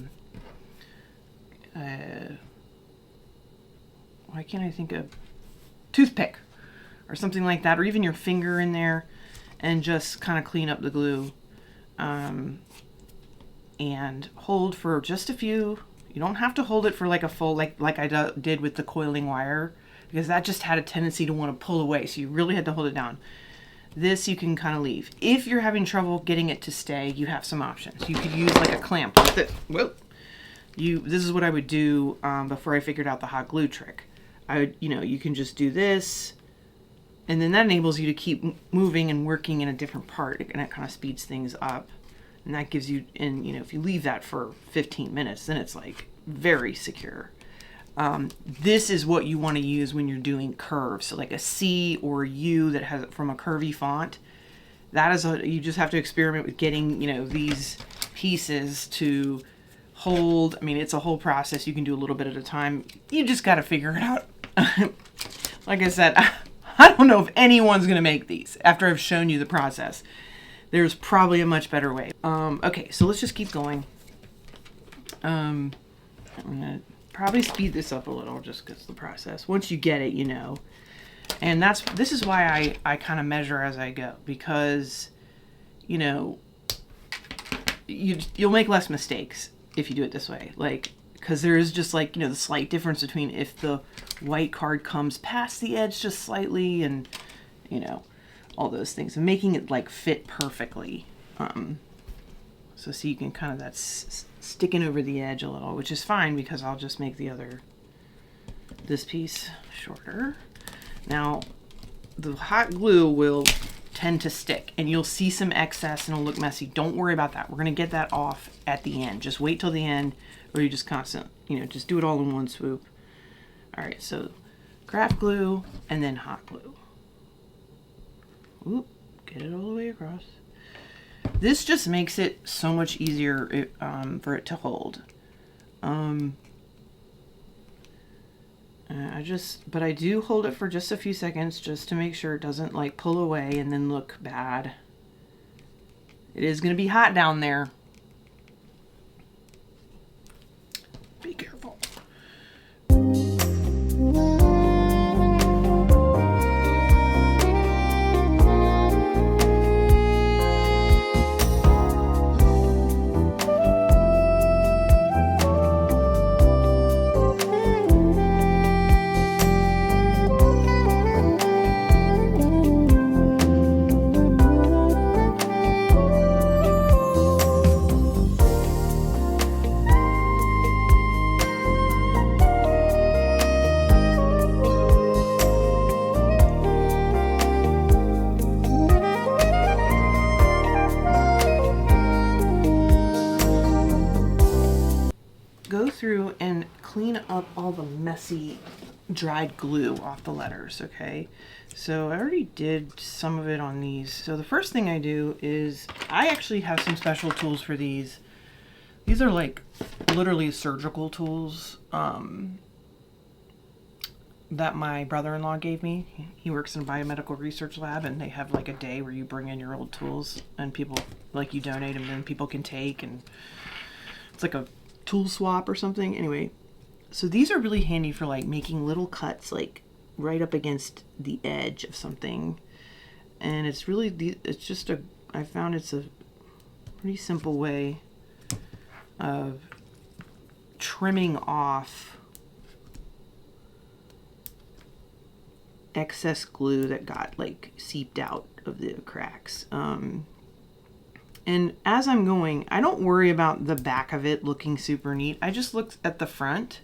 why can't I think of toothpick or something like that, or even your finger in there, and just kind of clean up the glue, and hold for just a few. You don't have to hold it for like a full, like I did with the coiling wire, because that just had a tendency to want to pull away, so you really had to hold it down. This you can kind of leave. If you're having trouble getting it to stay, you have some options. You could use like a clamp with it. Whoa. This is what I would do before I figured out the hot glue trick. You can just do this, and then that enables you to keep moving and working in a different part, and it kind of speeds things up. And that gives you, and if you leave that for 15 minutes, then it's like very secure. This is what you want to use when you're doing curves. So like a C or a U that has it from a curvy font. That is you just have to experiment with getting, these pieces to hold. I mean, it's a whole process. You can do a little bit at a time. You just got to figure it out. Like I said, I don't know if anyone's going to make these after I've shown you the process. There's probably a much better way. Okay, so let's just keep going. I'm going to probably speed this up a little just because the process. Once you get it, And this is why I kind of measure as I go, because, you'll make less mistakes if you do it this way. Like, because there is just like, the slight difference between if the white card comes past the edge just slightly, and, all those things, and making it like fit perfectly. So see, you can kind of, that's sticking over the edge a little, which is fine because I'll just make this piece shorter. Now, the hot glue will tend to stick, and you'll see some excess and it'll look messy. Don't worry about that. We're going to get that off at the end. Just wait till the end, or you just just do it all in one swoop. All right, so craft glue and then hot glue. Oop, get it all the way across. This just makes it so much easier for it to hold. But I do hold it for just a few seconds just to make sure it doesn't like pull away and then look bad. It is going to be hot down there. Be careful. through and clean up all the messy dried glue off the letters, okay? So I already did some of it on these. So the first thing I do is, I actually have some special tools for these. These are like literally surgical tools that my brother-in-law gave me. He works in a biomedical research lab, and they have like a day where you bring in your old tools and people, like, you donate them and people can take, and it's like a tool swap or something. Anyway, so these are really handy for like making little cuts like right up against the edge of something. And it's really, it's just a, I found it's a pretty simple way of trimming off excess glue that got like seeped out of the cracks. And as I'm going, I don't worry about the back of it looking super neat. I just look at the front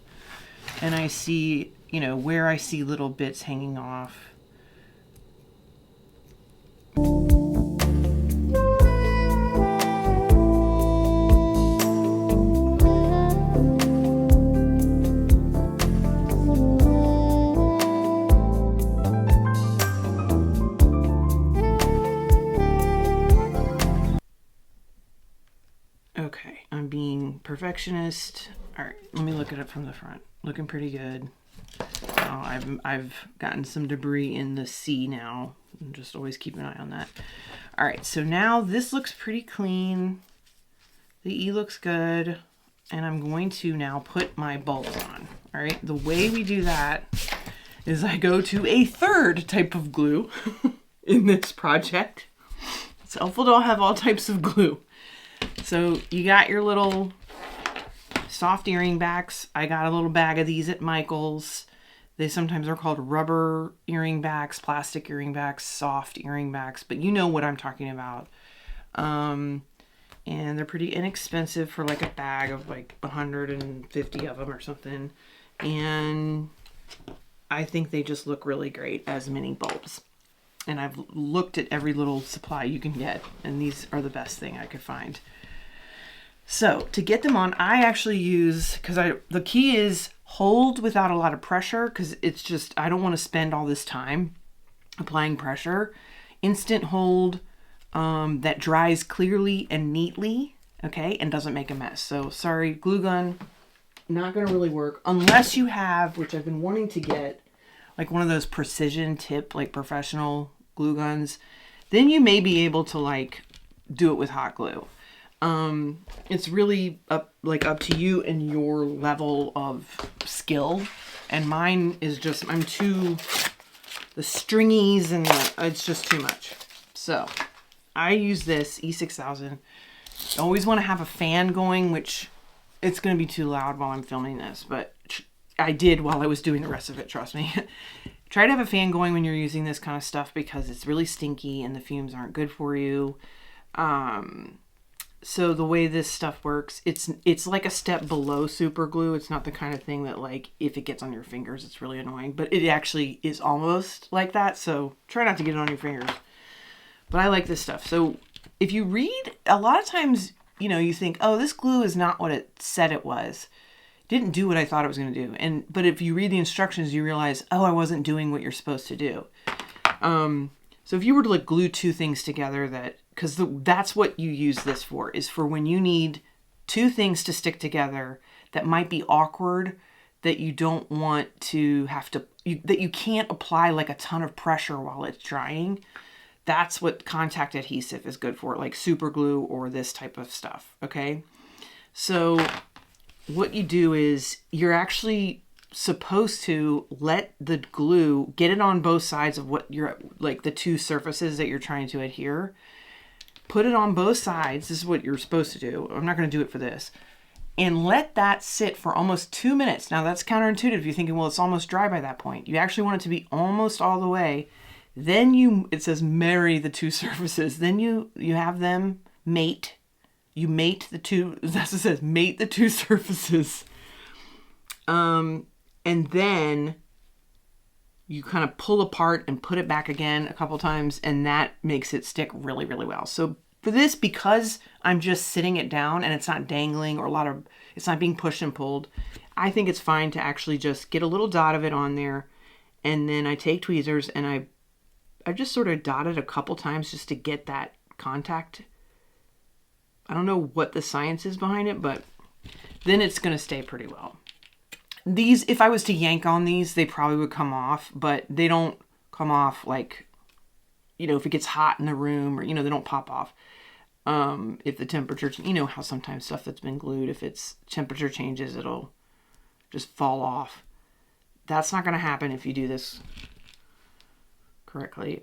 and I see, you know, where I see little bits hanging off. Okay, I'm being perfectionist. All right, let me look at it from the front. Looking pretty good. I've gotten some debris in the C now. Just always keep an eye on that. All right, so now this looks pretty clean. The E looks good. And I'm going to now put my bulbs on. All right, the way we do that is I go to a third type of glue in this project. It's helpful to have all types of glue. So you got your little soft earring backs. I got a little bag of these at Michael's. They sometimes are called rubber earring backs, plastic earring backs, soft earring backs, but you know what I'm talking about. And they're pretty inexpensive for like a bag of like 150 of them or something. And I think they just look really great as mini bulbs. And I've looked at every little supply you can get, and these are the best thing I could find. So to get them on, I actually use, the key is hold without a lot of pressure, because it's just, I don't want to spend all this time applying pressure. Instant hold that dries clearly and neatly, okay, and doesn't make a mess. So sorry, glue gun, not going to really work unless you have, which I've been wanting to get, like one of those precision tip, like professional glue guns. Then you may be able to like do it with hot glue. It's really up to you and your level of skill. And mine is just, the stringies and it's just too much. So I use this E6000. I always want to have a fan going, which it's going to be too loud while I'm filming this, but I did while I was doing the rest of it, trust me. Try to have a fan going when you're using this kind of stuff because it's really stinky and the fumes aren't good for you. So the way this stuff works, it's like a step below super glue. It's not the kind of thing that like if it gets on your fingers, it's really annoying, but it actually is almost like that. So try not to get it on your fingers. But I like this stuff. So if you read, a lot of times, you know, you think, oh, this glue is not what it said it was. Didn't do what I thought it was going to do. But if you read the instructions, you realize, oh, I wasn't doing what you're supposed to do. So if you were to like glue two things together, because that's what you use this for, is for when you need two things to stick together that might be awkward, that you don't want to have to, that you can't apply like a ton of pressure while it's drying. That's what contact adhesive is good for, like super glue or this type of stuff. Okay. So what you do is you're actually supposed to let the glue get it on both sides of what you're, like the two surfaces that you're trying to adhere. Put it on both sides. This is what you're supposed to do. I'm not going to do it for this. And let that sit for almost 2 minutes. Now that's counterintuitive. You're thinking, well, it's almost dry by that point. You actually want it to be almost all the way. Then it says marry the two surfaces. Then you have them mate. You mate the two, that's what it says, mate the two surfaces. And then you kind of pull apart and put it back again a couple times, and that makes it stick really, really well. So For this, because I'm just sitting it down and it's not dangling or it's not being pushed and pulled, I think it's fine to actually just get a little dot of it on there. And then I take tweezers and I just sort of dot it a couple times just to get that contact. I don't know what the science is behind it, but then it's going to stay pretty well. These, if I was to yank on these, they probably would come off, but they don't come off like, you know, if it gets hot in the room or, you know, they don't pop off. If the temperature, you know how sometimes stuff that's been glued, if its temperature changes, it'll just fall off. That's not going to happen if you do this correctly.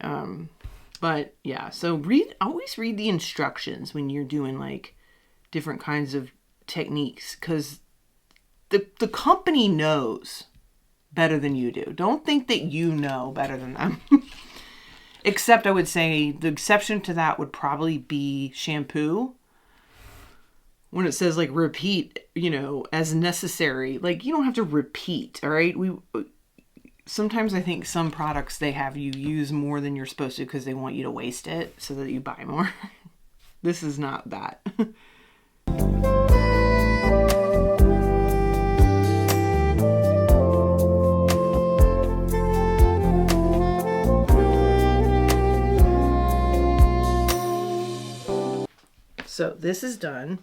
But yeah, so always read the instructions when you're doing like different kinds of techniques, because the company knows better than you do. Don't think that you know better than them. Except I would say the exception to that would probably be shampoo. When it says like repeat, you know, as necessary, like you don't have to repeat. All right. Sometimes I think some products, they have you use more than you're supposed to because they want you to waste it so that you buy more. This is not that. So this is done.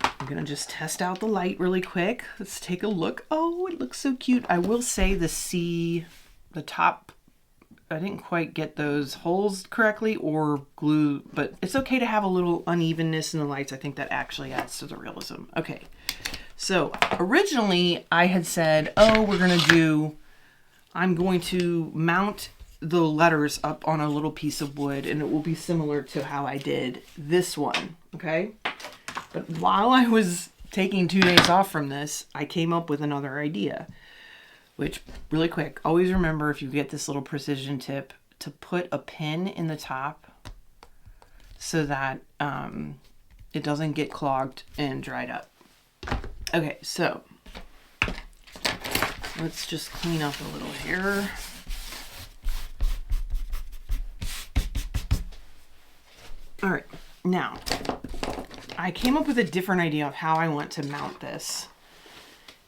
I'm going to just test out the light really quick. Let's take a look. Oh, it looks so cute. I will say the top, I didn't quite get those holes correctly or glue, but it's okay to have a little unevenness in the lights. I think that actually adds to the realism. Okay. So originally I had said, oh, I'm going to mount the letters up on a little piece of wood and it will be similar to how I did this one. Okay. But while I was taking 2 days off from this, I came up with another idea, which really quick, always remember if you get this little precision tip to put a pin in the top so that it doesn't get clogged and dried up. Okay, so let's just clean up a little here. All right, now I came up with a different idea of how I want to mount this.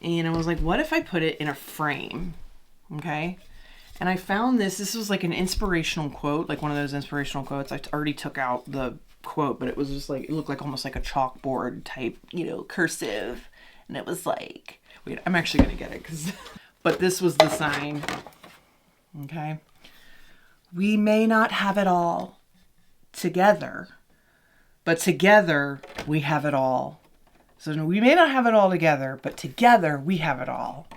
And I was like, what if I put it in a frame? Okay. And I found this was like an inspirational quote, like one of those inspirational quotes. I already took out the quote, but it was just like, it looked like almost like a chalkboard type, you know, cursive. And it was like, wait, I'm actually going to get it but this was the sign. Okay. We may not have it all together, but together we have it all. So we may not have it all together, but together we have it all.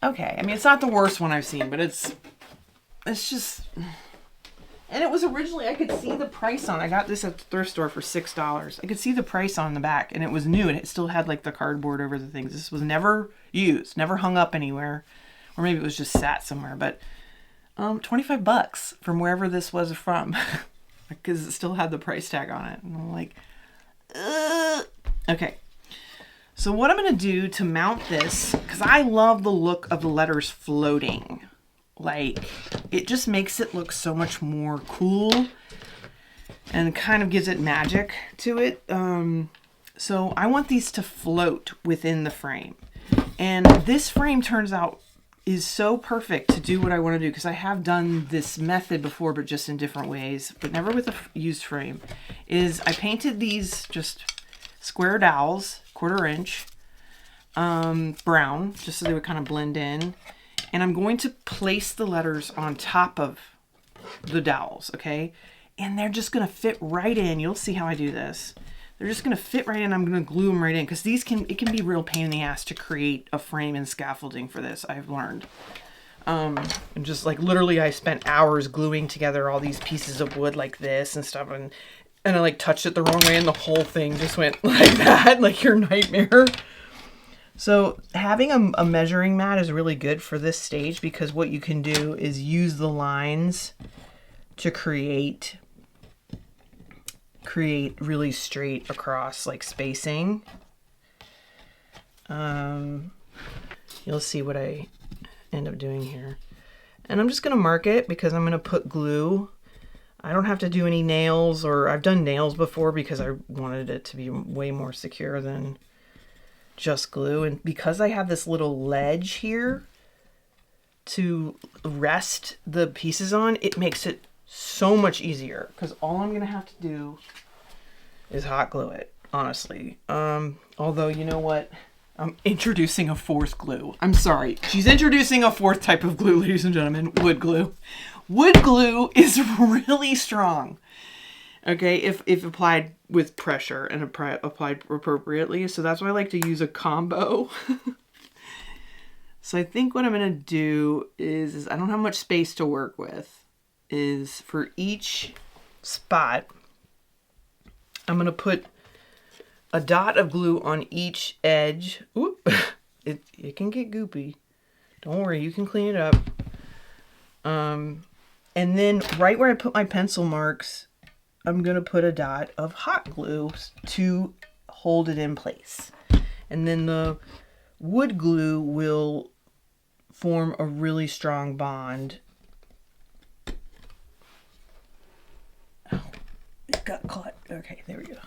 Okay, I mean, it's not the worst one I've seen, but it's just, and it was originally, I could see the price on it. I got this at the thrift store for $6. I could see the price on the back, and it was new, and it still had like the cardboard over the things. This was never used, never hung up anywhere, or maybe it was just sat somewhere, but $25 from wherever this was from, because it still had the price tag on it. And I'm like, ugh. Okay. So what I'm going to do to mount this, because I love the look of the letters floating. Like, it just makes it look so much more cool and kind of gives it magic to it. So I want these to float within the frame. And this frame turns out is so perfect to do what I want to do, because I have done this method before, but just in different ways, but never with a used frame. Is I painted these just square dowels, 1/4 inch, brown, just so they would kind of blend in. And I'm going to place the letters on top of the dowels, okay? And they're just going to fit right in. You'll see how I do this. They're just going to fit right in. I'm going to glue them right in, because it can be a real pain in the ass to create a frame and scaffolding for this, I've learned. And just like literally I spent hours gluing together all these pieces of wood like this and stuff, and I like touched it the wrong way and the whole thing just went like that, like your nightmare. So having a measuring mat is really good for this stage, because what you can do is use the lines to create really straight across like spacing. You'll see what I end up doing here. And I'm just going to mark it because I'm going to put glue I don't have to do any nails, or I've done nails before because I wanted it to be way more secure than just glue. And because I have this little ledge here to rest the pieces on, it makes it so much easier, because all I'm gonna have to do is hot glue it, honestly. Although, you know what? I'm introducing a fourth glue. I'm sorry. She's introducing a fourth type of glue, ladies and gentlemen. Wood glue. Wood glue is really strong. Okay, if applied with pressure and applied appropriately. So that's why I like to use a combo. So I think what I'm going to do is I don't have much space to work with, is for each spot, I'm going to put a dot of glue on each edge. Oop, it can get goopy. Don't worry, you can clean it up. And then right where I put my pencil marks, I'm going to put a dot of hot glue to hold it in place. And then the wood glue will form a really strong bond. Oh, it got caught. Okay, there we go.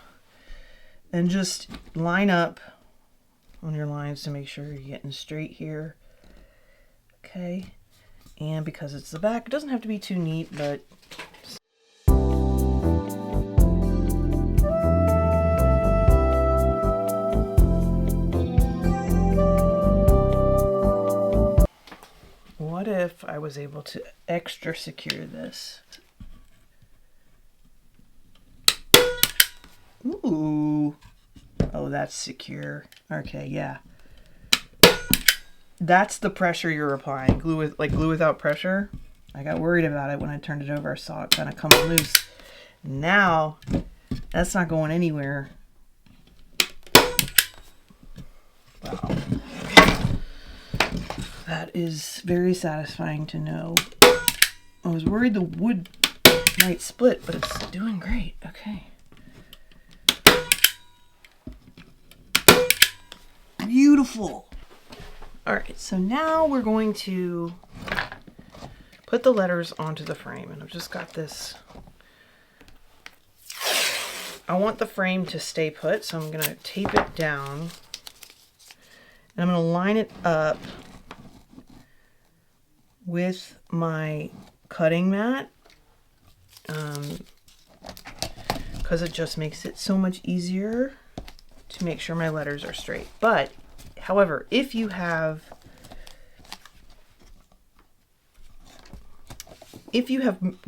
And just line up on your lines to make sure you're getting straight here. Okay. And because it's the back, it doesn't have to be too neat, but what if I was able to extra secure this? Ooh. Oh, that's secure. Okay, yeah. That's the pressure you're applying. Glue without pressure. I got worried about it when I turned it over. I saw it kind of come loose. Now, that's not going anywhere. Wow. That is very satisfying to know. I was worried the wood might split, but it's doing great. Okay. Beautiful. All right, so now we're going to put the letters onto the frame, and I've just got this. I want the frame to stay put, so I'm gonna tape it down, and I'm gonna line it up with my cutting mat, because it just makes it so much easier to make sure my letters are straight. But however, if you have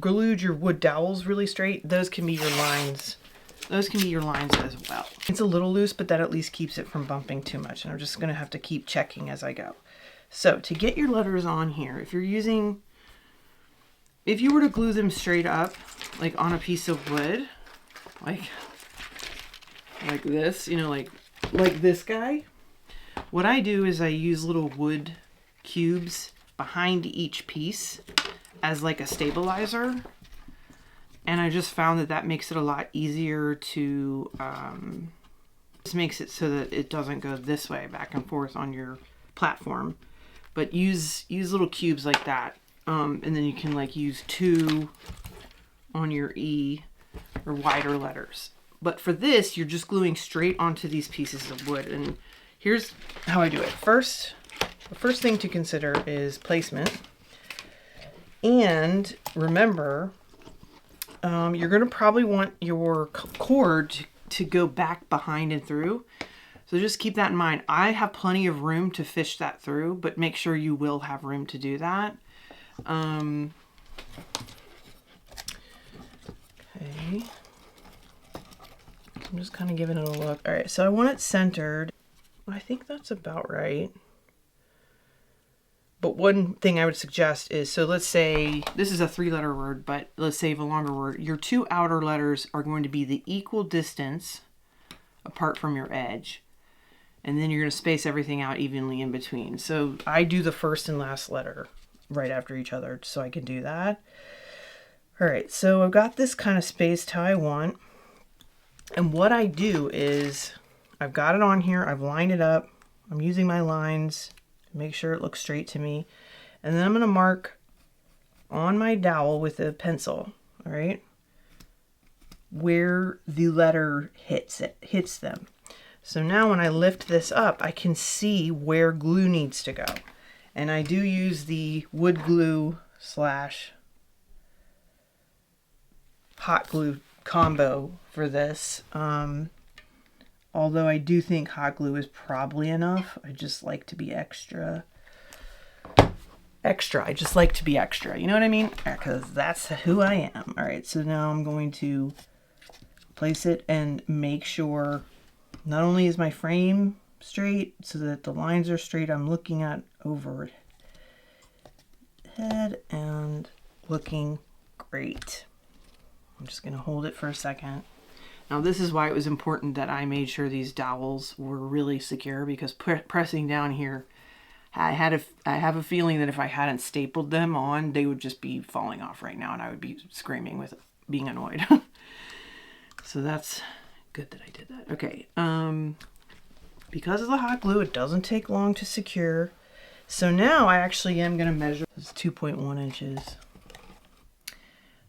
glued your wood dowels really straight, those can be your lines. Those can be your lines as well. It's a little loose, but that at least keeps it from bumping too much. And I'm just gonna have to keep checking as I go. So to get your letters on here, if you were to glue them straight up, like on a piece of wood, like this, you know, like this guy, what I do is I use little wood cubes behind each piece as like a stabilizer. And I just found that makes it a lot easier to, just makes it so that it doesn't go this way back and forth on your platform. But use little cubes like that. And then you can like use 2 on your E or wider letters. But for this, you're just gluing straight onto these pieces of wood. And here's how I do it. First, the first thing to consider is placement. And remember, you're going to probably want your cord to go back behind and through. So just keep that in mind. I have plenty of room to fish that through, but make sure you will have room to do that. Okay. I'm just kind of giving it a look. All right, so I want it centered. I think that's about right. But one thing I would suggest is, so let's say, this is a 3-letter word, but let's save a longer word. Your 2 outer letters are going to be the equal distance apart from your edge. And then you're going to space everything out evenly in between. So I do the first and last letter right after each other, so I can do that. All right, so I've got this kind of spaced how I want. And what I do is, I've got it on here, I've lined it up, I'm using my lines to make sure it looks straight to me. And then I'm going to mark on my dowel with a pencil, all right? where the letter hits them. So now when I lift this up, I can see where glue needs to go. And I do use the wood glue slash hot glue combo for this. Although I do think hot glue is probably enough. I just like to be extra. I just like to be extra. You know what I mean? Because that's who I am. All right, so now I'm going to place it and make sure not only is my frame straight so that the lines are straight, I'm looking at overhead and looking great. I'm just going to hold it for a second. Now this is why it was important that I made sure these dowels were really secure, because pressing down here, I have a feeling that if I hadn't stapled them on, they would just be falling off right now and I would be screaming with being annoyed. So that's good that I did that. Okay, because of the hot glue, it doesn't take long to secure. So now I actually am going to measure. It's 2.1 inches.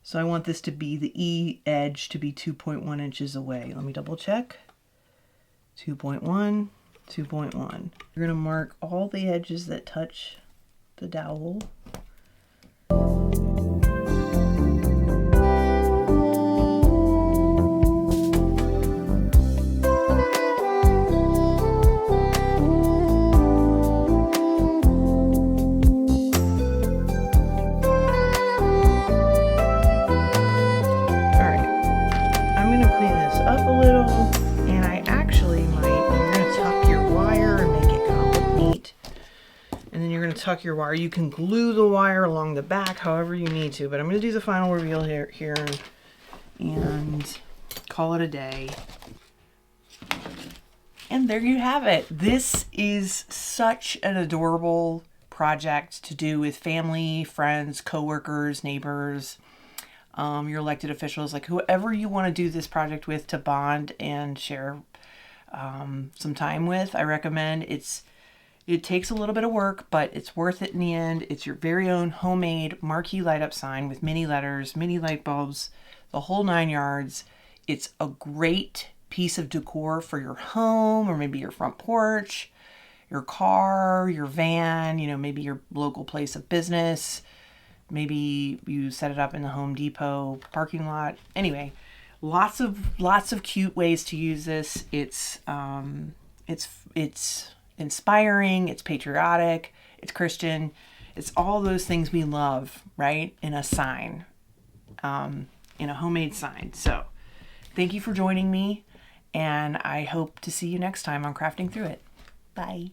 So I want this to be the E edge to be 2.1 inches away. Let me double check. 2.1, 2.1. You're going to mark all the edges that touch the dowel. Tuck your wire. You can glue the wire along the back however you need to, but I'm going to do the final reveal here and call it a day. And there you have it. This is such an adorable project to do with family, friends, coworkers, neighbors, your elected officials, like whoever you want to do this project with to bond and share some time with. I recommend it takes a little bit of work, but it's worth it in the end. It's your very own homemade marquee light up sign with mini letters, mini light bulbs, the whole 9 yards. It's a great piece of decor for your home or maybe your front porch, your car, your van, you know, maybe your local place of business. Maybe you set it up in the Home Depot parking lot. Anyway, lots of cute ways to use this. It's inspiring, it's patriotic, it's Christian, it's all those things we love, right? In a sign, in a homemade sign. So thank you for joining me, and I hope to see you next time on Crafting Through It. Bye.